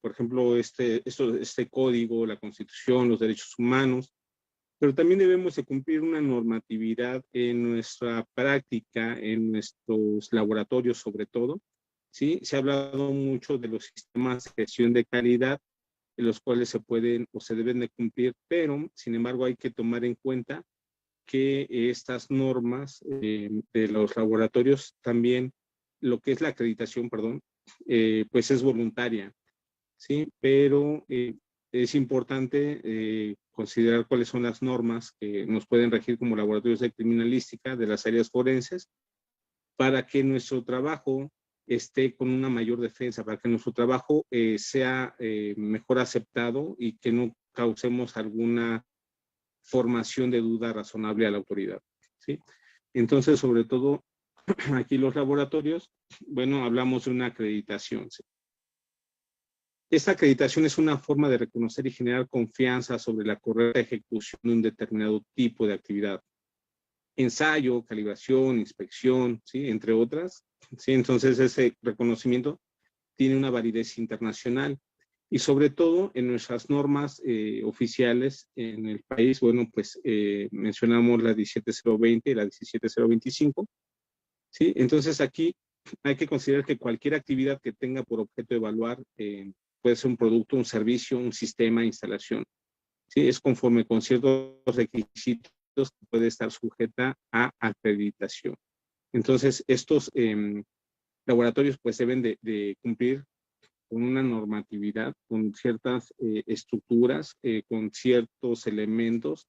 por ejemplo, este código, la Constitución, los derechos humanos, pero también debemos de cumplir una normatividad en nuestra práctica, en nuestros laboratorios sobre todo, ¿sí? Se ha hablado mucho de los sistemas de gestión de calidad, en los cuales se pueden o se deben de cumplir, pero sin embargo hay que tomar en cuenta que estas normas de los laboratorios también, lo que es la acreditación, perdón, pues es voluntaria, ¿sí? Pero es importante considerar cuáles son las normas que nos pueden regir como laboratorios de criminalística de las áreas forenses para que nuestro trabajo esté con una mayor defensa, para que nuestro trabajo sea mejor aceptado y que no causemos alguna formación de duda razonable a la autoridad, ¿sí? Entonces, sobre todo, aquí los laboratorios, bueno, hablamos de una acreditación, ¿sí? Esta acreditación es una forma de reconocer y generar confianza sobre la correcta ejecución de un determinado tipo de actividad. Ensayo, calibración, inspección, ¿sí? Entre otras, ¿sí? Entonces, ese reconocimiento tiene una validez internacional y sobre todo en nuestras normas oficiales en el país, bueno, pues mencionamos la 17020 y la 17025, ¿sí? Entonces aquí hay que considerar que cualquier actividad que tenga por objeto evaluar puede ser un producto, un servicio, un sistema, instalación, ¿sí? Es conforme con ciertos requisitos que puede estar sujeta a acreditación. Entonces, estos laboratorios pues deben de cumplir con una normatividad, con ciertas estructuras, con ciertos elementos,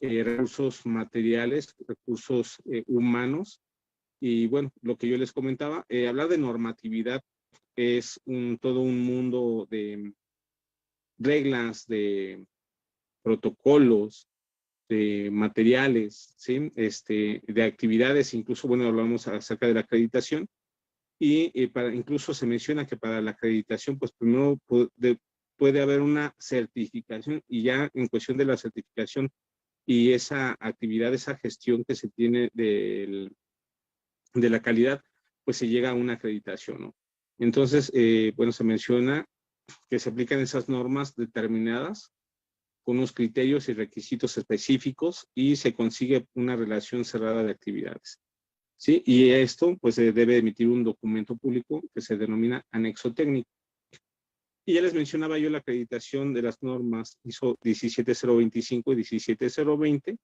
recursos materiales, recursos humanos. Y bueno, lo que yo les comentaba, hablar de normatividad es todo un mundo de reglas, de protocolos, de materiales, ¿sí? De actividades, incluso, bueno, hablamos acerca de la acreditación, y incluso se menciona que para la acreditación, pues primero puede haber una certificación y ya en cuestión de la certificación y esa actividad, esa gestión que se tiene de la calidad, pues se llega a una acreditación, ¿no? Entonces, bueno, se menciona que se aplican esas normas determinadas con unos criterios y requisitos específicos y se consigue una relación cerrada de actividades. ¿Sí? Y esto, pues, se debe emitir un documento público que se denomina anexo técnico. Y ya les mencionaba yo la acreditación de las normas ISO 17025 y 17020.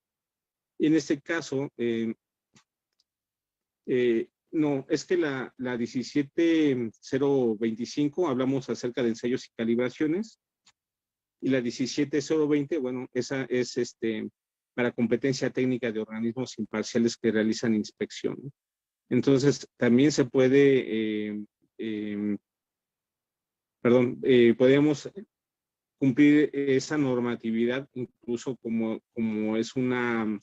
Y en este caso, no, es que la 17025 hablamos acerca de ensayos y calibraciones. Y la 17020, bueno, esa es para competencia técnica de organismos imparciales que realizan inspección, ¿no? Entonces, también se puede, podemos cumplir esa normatividad incluso como es una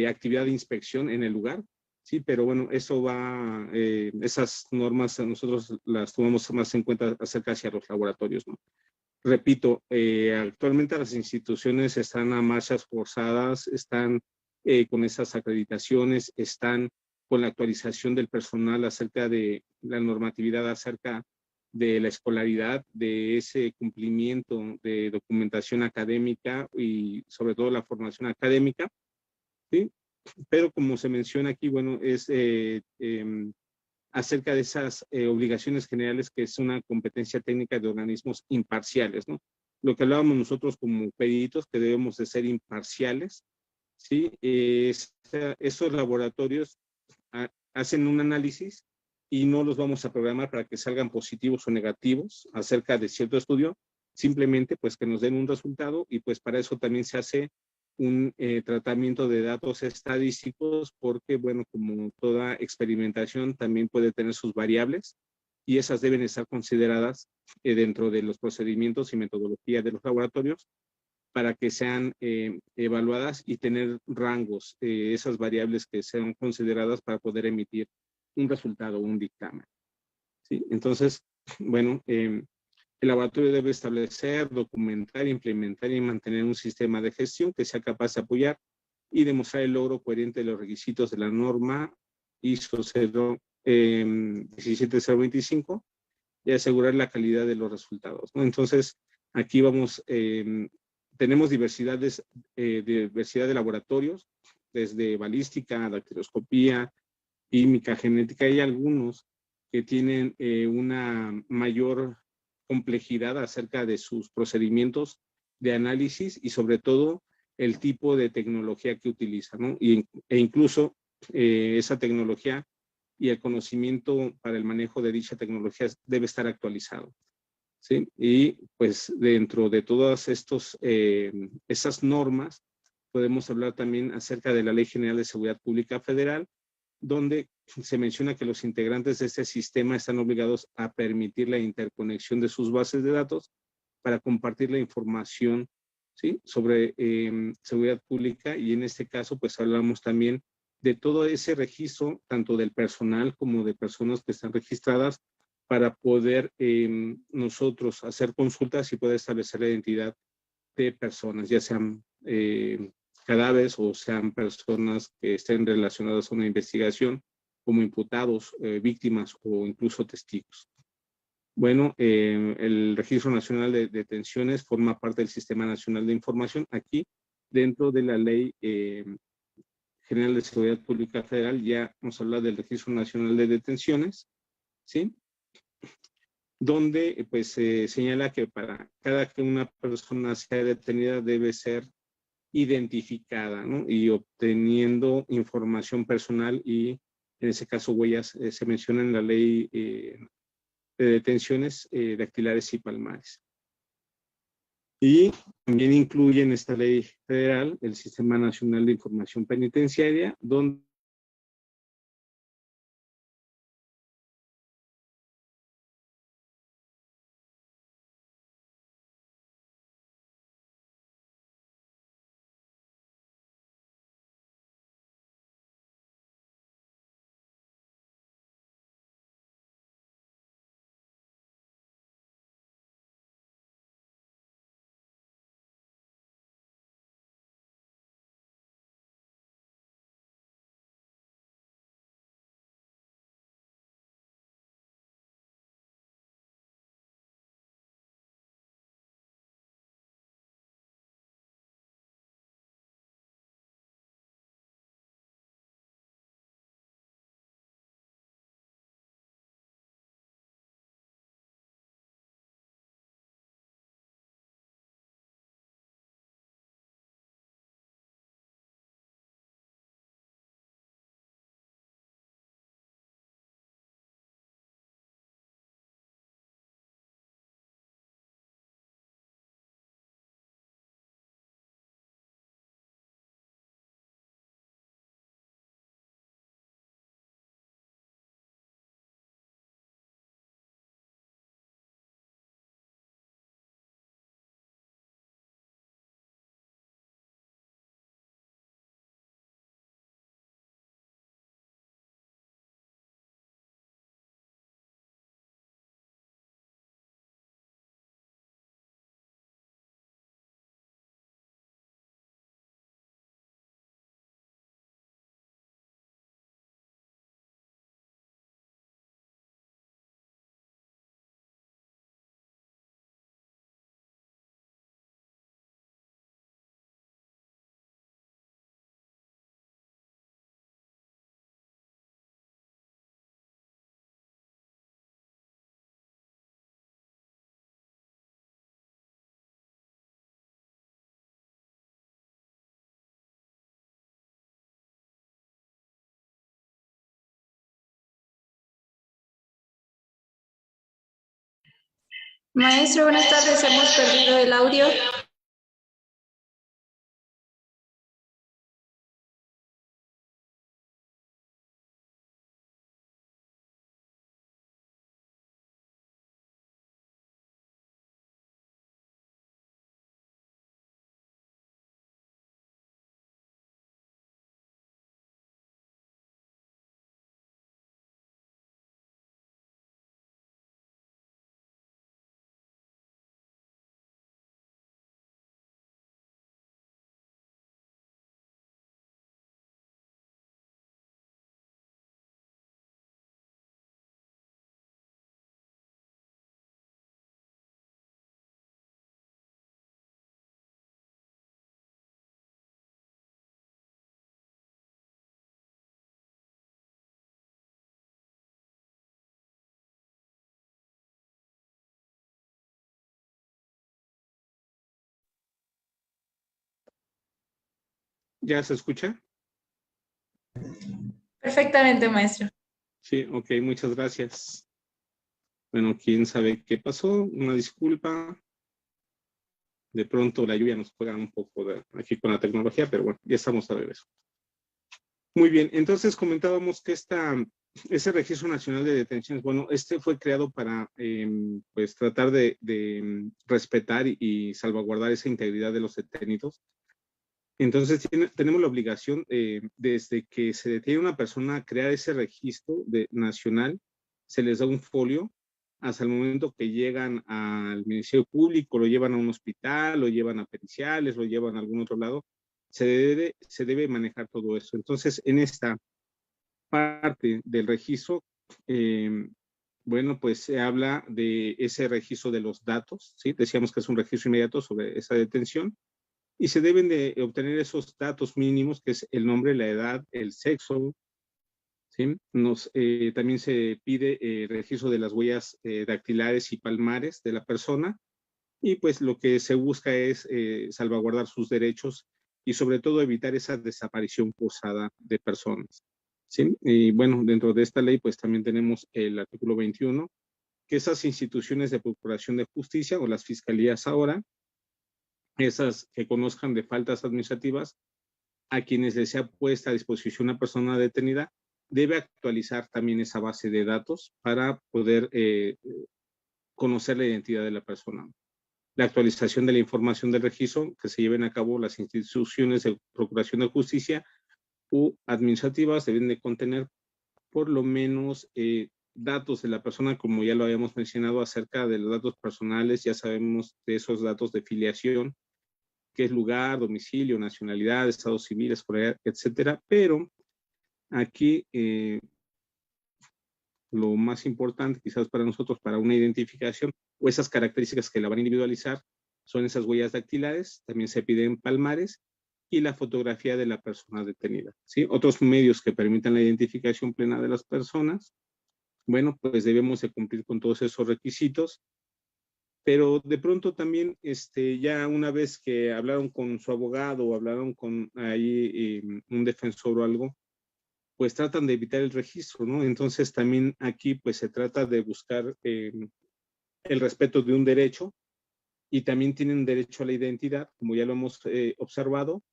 actividad de inspección en el lugar, sí, pero bueno, eso va, esas normas nosotros las tomamos más en cuenta acerca hacia los laboratorios, ¿no? Repito, actualmente las instituciones están a marchas forzadas, están con esas acreditaciones, están con la actualización del personal acerca de la normatividad, acerca de la escolaridad, de ese cumplimiento de documentación académica y sobre todo la formación académica, ¿sí? Pero como se menciona aquí, bueno, es acerca de esas obligaciones generales que es una competencia técnica de organismos imparciales, ¿no? Lo que hablábamos nosotros como peritos, que debemos de ser imparciales, ¿sí? Esos laboratorios hacen un análisis y no los vamos a programar para que salgan positivos o negativos acerca de cierto estudio, simplemente pues que nos den un resultado y pues para eso también se hace un tratamiento de datos estadísticos porque, bueno, como toda experimentación también puede tener sus variables y esas deben estar consideradas dentro de los procedimientos y metodología de los laboratorios para que sean evaluadas y tener rangos, esas variables que sean consideradas para poder emitir un resultado, un dictamen. ¿Sí? Entonces, bueno, el laboratorio debe establecer, documentar, implementar y mantener un sistema de gestión que sea capaz de apoyar y demostrar el logro coherente de los requisitos de la norma ISO 17025 y asegurar la calidad de los resultados, ¿no? Entonces, aquí vamos, tenemos diversidad de laboratorios, desde balística, dactiloscopía, química, genética. Hay algunos que tienen una mayor complejidad acerca de sus procedimientos de análisis y sobre todo el tipo de tecnología que utilizan, ¿no? E incluso esa tecnología y el conocimiento para el manejo de dicha tecnología debe estar actualizado. ¿Sí? Y pues dentro de todas esas normas podemos hablar también acerca de la Ley General de Seguridad Pública Federal, donde se menciona que los integrantes de este sistema están obligados a permitir la interconexión de sus bases de datos para compartir la información, ¿sí? Sobre seguridad pública, y en este caso pues hablamos también de todo ese registro, tanto del personal como de personas que están registradas, para poder nosotros hacer consultas y poder establecer la identidad de personas, ya sean cadáveres o sean personas que estén relacionadas a una investigación, como imputados, víctimas o incluso testigos. Bueno, el Registro Nacional de Detenciones forma parte del Sistema Nacional de Información. Aquí, dentro de la Ley General de Seguridad Pública Federal, ya nos habla del Registro Nacional de Detenciones, ¿sí? Donde pues se señala que para cada que una persona sea detenida debe ser identificada, ¿no? Y obteniendo información personal y en ese caso huellas, se menciona en la ley de detenciones dactilares y palmares. Y también incluye en esta ley federal el Sistema Nacional de Información Penitenciaria, donde Maestro, buenas tardes. Hemos perdido el audio. ¿Ya se escucha? Perfectamente, maestro. Sí, ok, muchas gracias. Bueno, quién sabe qué pasó, una disculpa. De pronto la lluvia nos juega un poco aquí con la tecnología, pero bueno, ya estamos de regreso. Muy bien, entonces comentábamos que ese Registro Nacional de Detenciones, bueno, este fue creado para pues tratar de respetar y salvaguardar esa integridad de los detenidos. Entonces tenemos la obligación, desde que se detiene una persona, a crear ese registro nacional, se les da un folio hasta el momento que llegan al Ministerio Público, lo llevan a un hospital, lo llevan a periciales, lo llevan a algún otro lado, se debe manejar todo eso. Entonces, en esta parte del registro, bueno, pues se habla de ese registro de los datos, ¿sí? Decíamos que es un registro inmediato sobre esa detención y se deben de obtener esos datos mínimos, que es el nombre, la edad, el sexo, ¿sí? También se pide registro de las huellas dactilares y palmares de la persona y pues lo que se busca es salvaguardar sus derechos y sobre todo evitar esa desaparición forzada de personas. ¿Sí? Y bueno, dentro de esta ley pues también tenemos el artículo 21, que esas instituciones de procuración de justicia o las fiscalías ahora, esas que conozcan de faltas administrativas, a quienes les sea puesta a disposición una persona detenida, debe actualizar también esa base de datos para poder conocer la identidad de la persona. La actualización de la información del registro que se lleven a cabo las instituciones de procuración de justicia u administrativas deben de contener por lo menos datos de la persona, como ya lo habíamos mencionado, acerca de los datos personales. Ya sabemos de esos datos de filiación, que es lugar, domicilio, nacionalidad, estado civil, escolar, etcétera. Pero aquí lo más importante quizás para nosotros, para una identificación o esas características que la van a individualizar, son esas huellas dactilares, también se piden palmares y la fotografía de la persona detenida, ¿sí? Otros medios que permitan la identificación plena de las personas, bueno, pues debemos de cumplir con todos esos requisitos, pero de pronto también, ya una vez que hablaron con su abogado o hablaron con ahí un defensor o algo, pues tratan de evitar el registro, ¿no? Entonces también aquí pues se trata de buscar el respeto de un derecho y también tienen derecho a la identidad, como ya lo hemos observado,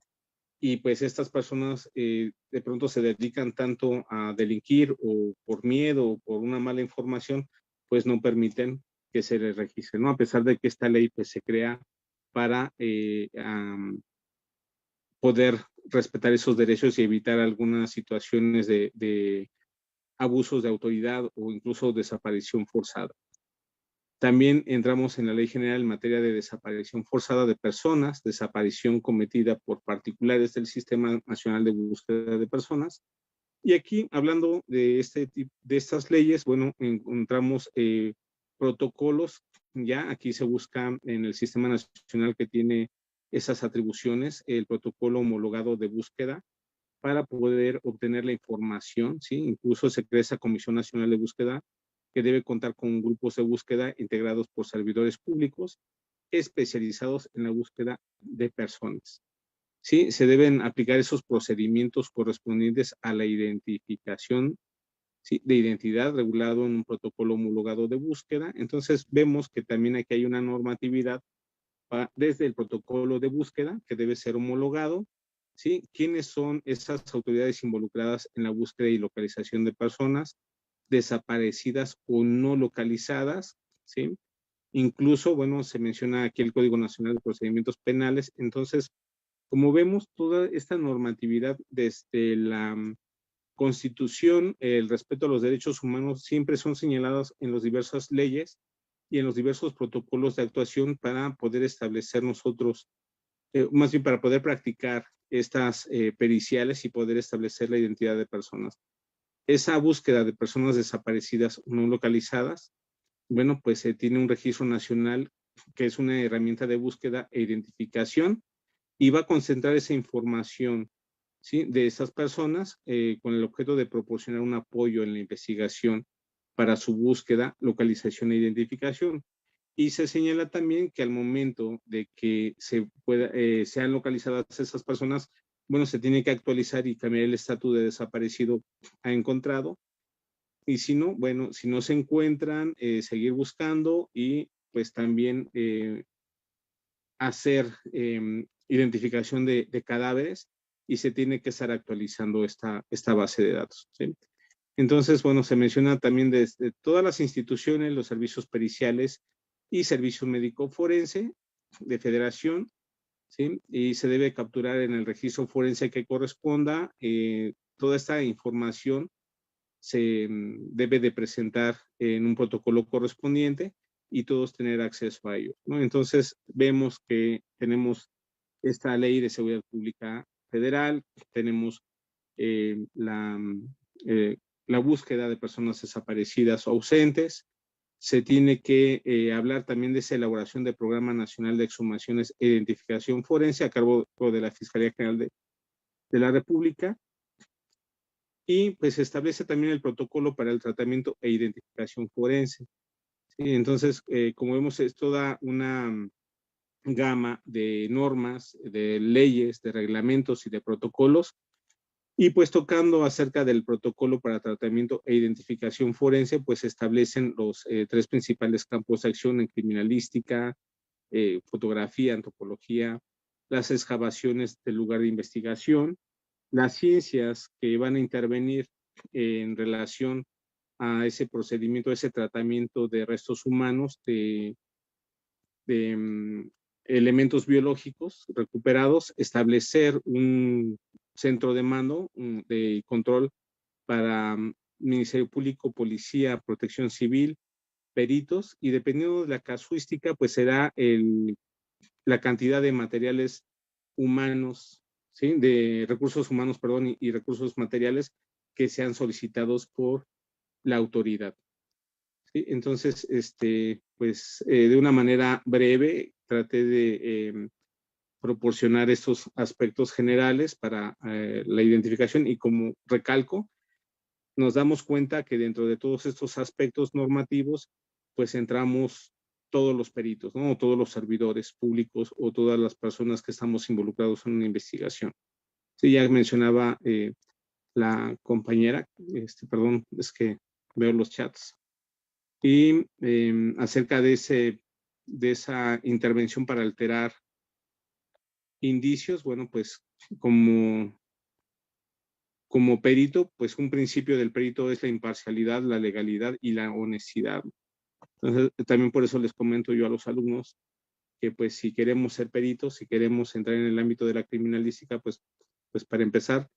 y pues estas personas de pronto se dedican tanto a delinquir o por miedo o por una mala información, pues no permiten que se les registre, ¿no? A pesar de que esta ley pues se crea para poder respetar esos derechos y evitar algunas situaciones de abusos de autoridad o incluso desaparición forzada. También entramos en la Ley General en materia de desaparición forzada de personas, desaparición cometida por particulares del Sistema Nacional de Búsqueda de Personas. Y aquí, hablando de estas leyes, bueno, encontramos protocolos. Ya aquí se busca en el Sistema Nacional que tiene esas atribuciones, el protocolo homologado de búsqueda para poder obtener la información, ¿sí? Incluso se crea esa Comisión Nacional de Búsqueda que debe contar con grupos de búsqueda integrados por servidores públicos especializados en la búsqueda de personas. Sí, se deben aplicar esos procedimientos correspondientes a la identificación, ¿sí?, de identidad regulado en un protocolo homologado de búsqueda. Entonces vemos que también aquí hay una normatividad desde el protocolo de búsqueda que debe ser homologado, ¿sí? ¿Quiénes son esas autoridades involucradas en la búsqueda y localización de personas desaparecidas o no localizadas? ¿Sí? Incluso, bueno, se menciona aquí el Código Nacional de Procedimientos Penales. Entonces, como vemos, toda esta normatividad desde la Constitución, el respeto a los derechos humanos siempre son señaladas en las diversas leyes y en los diversos protocolos de actuación para poder establecer nosotros, más bien para poder practicar estas periciales y poder establecer la identidad de personas. Esa búsqueda de personas desaparecidas o no localizadas, bueno, pues se tiene un registro nacional que es una herramienta de búsqueda e identificación y va a concentrar esa información, ¿sí?, de esas personas con el objeto de proporcionar un apoyo en la investigación para su búsqueda, localización e identificación. Y se señala también que al momento de que sean localizadas esas personas, bueno, se tiene que actualizar y cambiar el estatus de desaparecido a encontrado. Y si no, bueno, si no se encuentran, seguir buscando y pues también hacer identificación de cadáveres y se tiene que estar actualizando esta base de datos, ¿sí? Entonces, bueno, se menciona también desde todas las instituciones, los servicios periciales y servicio médico forense de federación, ¿sí? Y se debe capturar en el registro forense que corresponda. Toda esta información se debe de presentar en un protocolo correspondiente y todos tener acceso a ello, ¿no? Entonces, vemos que tenemos esta ley de seguridad pública federal, tenemos eh, la, eh, la búsqueda de personas desaparecidas o ausentes. Se tiene que hablar también de esa elaboración del Programa Nacional de Exhumaciones e Identificación Forense a cargo de la Fiscalía General de la República. Y pues se establece también el protocolo para el tratamiento e identificación forense. ¿Sí? Entonces, como vemos, es toda una gama de normas, de leyes, de reglamentos y de protocolos. Y pues tocando acerca del protocolo para tratamiento e identificación forense, pues se establecen los tres principales campos de acción en criminalística, fotografía, antropología, las excavaciones del lugar de investigación, las ciencias que van a intervenir en relación a ese procedimiento, a ese tratamiento de restos humanos, de elementos biológicos recuperados, establecer un centro de mando de control para Ministerio Público, Policía, Protección Civil, peritos, y dependiendo de la casuística, pues será la cantidad de materiales humanos, ¿sí? De recursos humanos, perdón, y recursos materiales que sean solicitados por la autoridad. ¿Sí? Entonces, pues de una manera breve, traté de proporcionar estos aspectos generales para la identificación y como recalco, nos damos cuenta que dentro de todos estos aspectos normativos, pues entramos todos los peritos, ¿no? O todos los servidores públicos o todas las personas que estamos involucrados en una investigación. Sí, ya mencionaba la compañera, perdón, es que veo los chats, y acerca de esa intervención para alterar indicios, bueno, pues como perito, pues un principio del perito es la imparcialidad, la legalidad y la honestidad. Entonces, también por eso les comento yo a los alumnos que pues si queremos ser peritos, si queremos entrar en el ámbito de la criminalística, pues para empezar,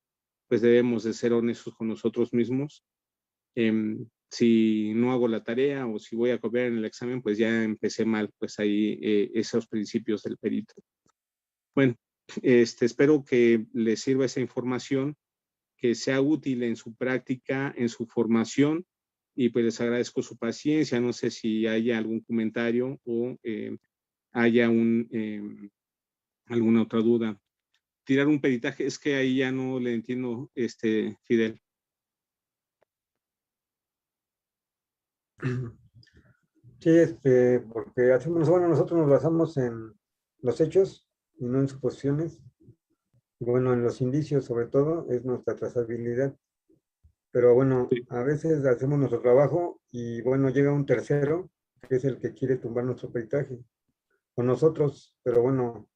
pues debemos de ser honestos con nosotros mismos. Si no hago la tarea o si voy a copiar en el examen, pues ya empecé mal, pues ahí esos principios del perito. Bueno, espero que les sirva esa información, que sea útil en su práctica, en su formación, y pues les agradezco su paciencia. No sé si haya algún comentario o haya alguna otra duda. Tirar un peritaje, es que ahí ya no le entiendo, Fidel. Sí, porque hacemos, bueno, nosotros nos basamos en los hechos y no en suposiciones. Bueno, en los indicios sobre todo es nuestra trazabilidad. Pero bueno, Sí. a veces hacemos nuestro trabajo y bueno, llega un tercero que es el que quiere tumbar nuestro peritaje. O nosotros, pero bueno,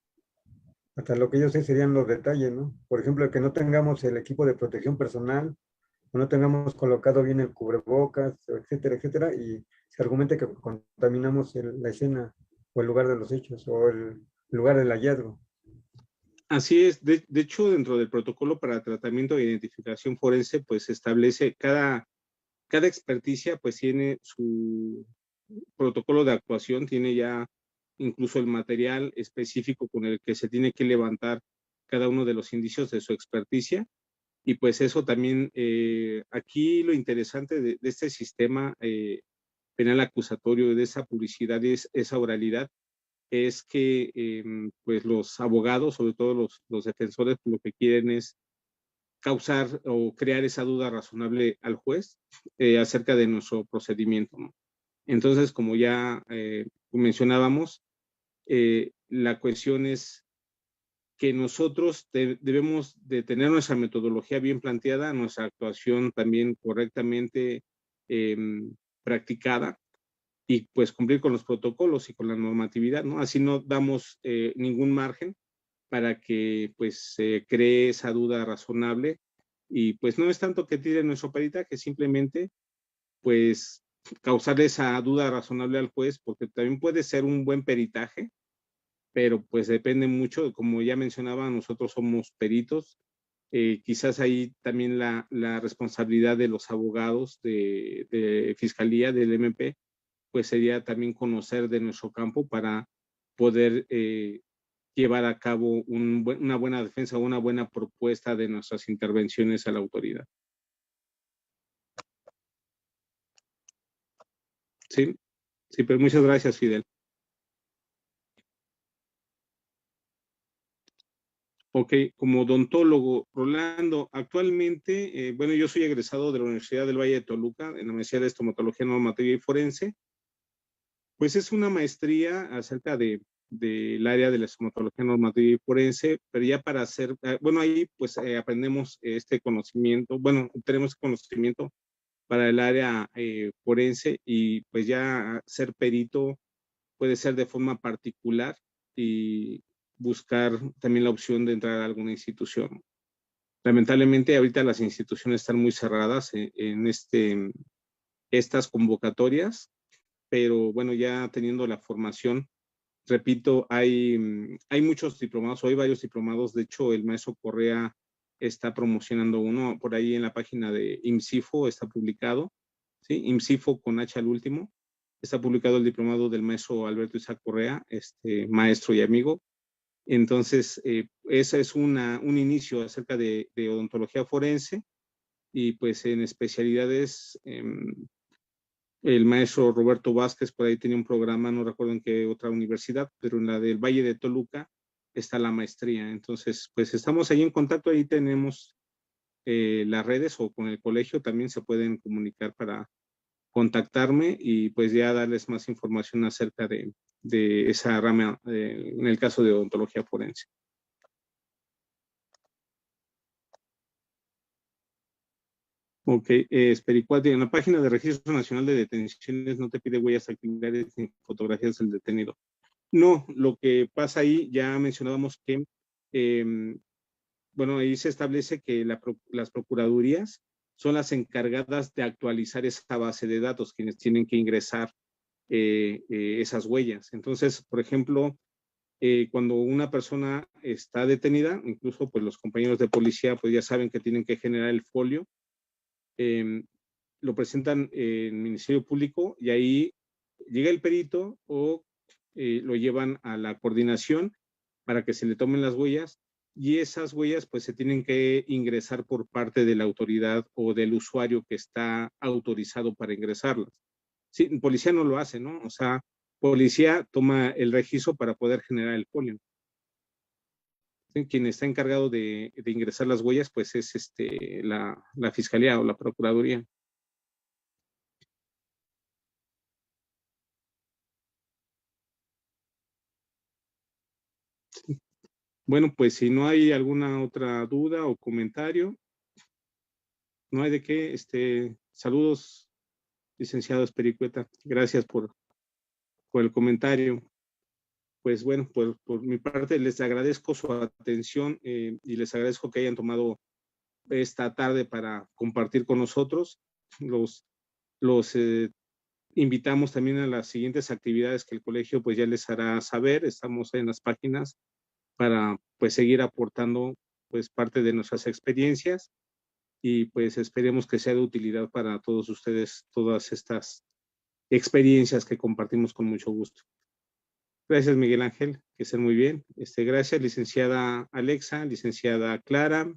hasta lo que yo sé serían los detalles, ¿no? Por ejemplo, que no tengamos el equipo de protección personal, o no tengamos colocado bien el cubrebocas, etcétera, etcétera, y se argumente que contaminamos la escena o el lugar de los hechos o el lugar del hallazgo. Así es. De hecho, dentro del protocolo para tratamiento e identificación forense, pues establece cada experticia, pues tiene su protocolo de actuación, tiene ya incluso el material específico con el que se tiene que levantar cada uno de los indicios de su experticia. Y pues eso también, aquí lo interesante de este sistema penal acusatorio, de esa publicidad y esa oralidad, es que pues los abogados, sobre todo los defensores, lo que quieren es causar o crear esa duda razonable al juez acerca de nuestro procedimiento, ¿no? Entonces, como ya mencionábamos, la cuestión es que nosotros debemos de tener nuestra metodología bien planteada, nuestra actuación también correctamente practicada, y pues cumplir con los protocolos y con la normatividad, ¿no? Así no damos ningún margen para que pues se cree esa duda razonable, y pues no es tanto que tire nuestro peritaje, simplemente pues causar esa duda razonable al juez, porque también puede ser un buen peritaje, pero pues depende mucho, como ya mencionaba, nosotros somos peritos, quizás ahí también la responsabilidad de los abogados de Fiscalía, del MP, pues sería también conocer de nuestro campo para poder llevar a cabo una buena defensa, una buena propuesta de nuestras intervenciones a la autoridad. Sí, sí, pues muchas gracias, Fidel. Ok, como odontólogo, Rolando, actualmente, bueno, yo soy egresado de la Universidad del Valle de Toluca, en la Universidad de Estomatología Normativa y Forense. Pues es una maestría acerca del área de la estomatología normativa y forense, pero ya para hacer, bueno, ahí pues aprendemos este conocimiento, bueno, tenemos conocimiento para el área forense, y pues ya ser perito puede ser de forma particular y buscar también la opción de entrar a alguna institución. Lamentablemente ahorita las instituciones están muy cerradas en estas convocatorias, pero bueno, ya teniendo la formación, repito, hay muchos diplomados, o hay varios diplomados. De hecho, el maestro Correa está promocionando uno por ahí en la página de IMSIFO, está publicado, ¿sí? IMSIFO con H al último. Está publicado el diplomado del maestro Alberto Isaac Correa, maestro y amigo. Entonces, ese es un inicio acerca de odontología forense, y pues en especialidades, el maestro Roberto Vázquez por ahí tenía un programa, no recuerdo en qué otra universidad, pero en la del Valle de Toluca está la maestría. Entonces, pues estamos ahí en contacto, ahí tenemos las redes, o con el colegio también se pueden comunicar para contactarme y pues ya darles más información acerca de esa rama en el caso de odontología forense. Ok, Espericuati, en la página de Registro Nacional de Detenciones no te pide huellas dactilares ni fotografías del detenido. No, lo que pasa ahí, ya mencionábamos que, bueno, ahí se establece que las procuradurías son las encargadas de actualizar esa base de datos, quienes tienen que ingresar esas huellas. Entonces, por ejemplo, cuando una persona está detenida, incluso pues los compañeros de policía pues ya saben que tienen que generar el folio, lo presentan en el Ministerio Público, y ahí llega el perito o lo llevan a la coordinación para que se le tomen las huellas, y esas huellas pues se tienen que ingresar por parte de la autoridad o del usuario que está autorizado para ingresarlas. Sí, policía no lo hace, ¿no? O sea, policía toma el registro para poder generar el folio. ¿Sí? Quien está encargado de ingresar las huellas pues es la Fiscalía o la Procuraduría. Bueno, pues si no hay alguna otra duda o comentario, no hay de qué. Saludos, licenciado Espericueta. Gracias por el comentario. Pues bueno, por mi parte les agradezco su atención y les agradezco que hayan tomado esta tarde para compartir con nosotros. Los invitamos también a las siguientes actividades que el colegio pues ya les hará saber. Estamos en las páginas para pues seguir aportando pues parte de nuestras experiencias, y pues esperemos que sea de utilidad para todos ustedes todas estas experiencias que compartimos con mucho gusto. Gracias, Miguel Ángel, que estén muy bien. Gracias, licenciada Alexa, licenciada Clara,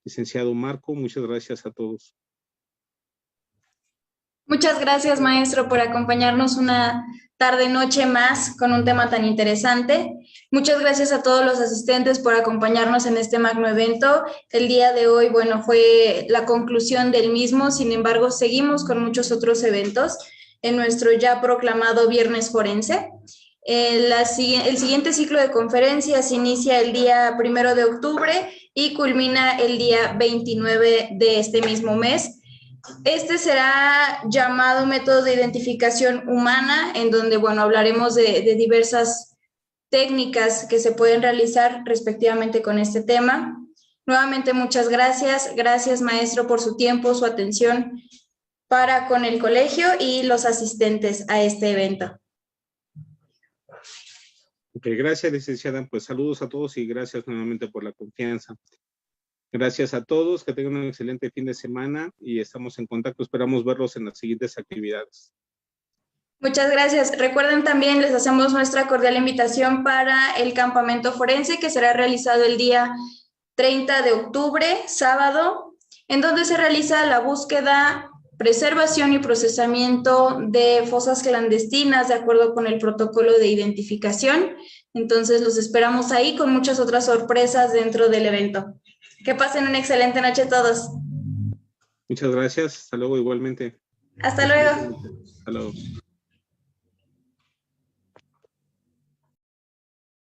licenciado Marco, muchas gracias a todos. Muchas gracias, maestro, por acompañarnos una tarde-noche más con un tema tan interesante. Muchas gracias a todos los asistentes por acompañarnos en este magno evento. El día de hoy, bueno, fue la conclusión del mismo. Sin embargo, seguimos con muchos otros eventos en nuestro ya proclamado Viernes Forense. El siguiente ciclo de conferencias inicia el día 1 de octubre y culmina el día 29 de este mismo mes. Este será llamado método de identificación humana, en donde, bueno, hablaremos de diversas técnicas que se pueden realizar respectivamente con este tema. Nuevamente, muchas gracias. Gracias, maestro, por su tiempo, su atención para con el colegio y los asistentes a este evento. Ok, gracias, licenciada. Pues saludos a todos y gracias nuevamente por la confianza. Gracias a todos, que tengan un excelente fin de semana y estamos en contacto. Esperamos verlos en las siguientes actividades. Muchas gracias. Recuerden también, les hacemos nuestra cordial invitación para el campamento forense que será realizado el día 30 de octubre, sábado, en donde se realiza la búsqueda, preservación y procesamiento de fosas clandestinas de acuerdo con el protocolo de identificación. Entonces los esperamos ahí con muchas otras sorpresas dentro del evento. Que pasen una excelente noche todos. Muchas gracias. Hasta luego igualmente. Hasta luego. Hasta luego.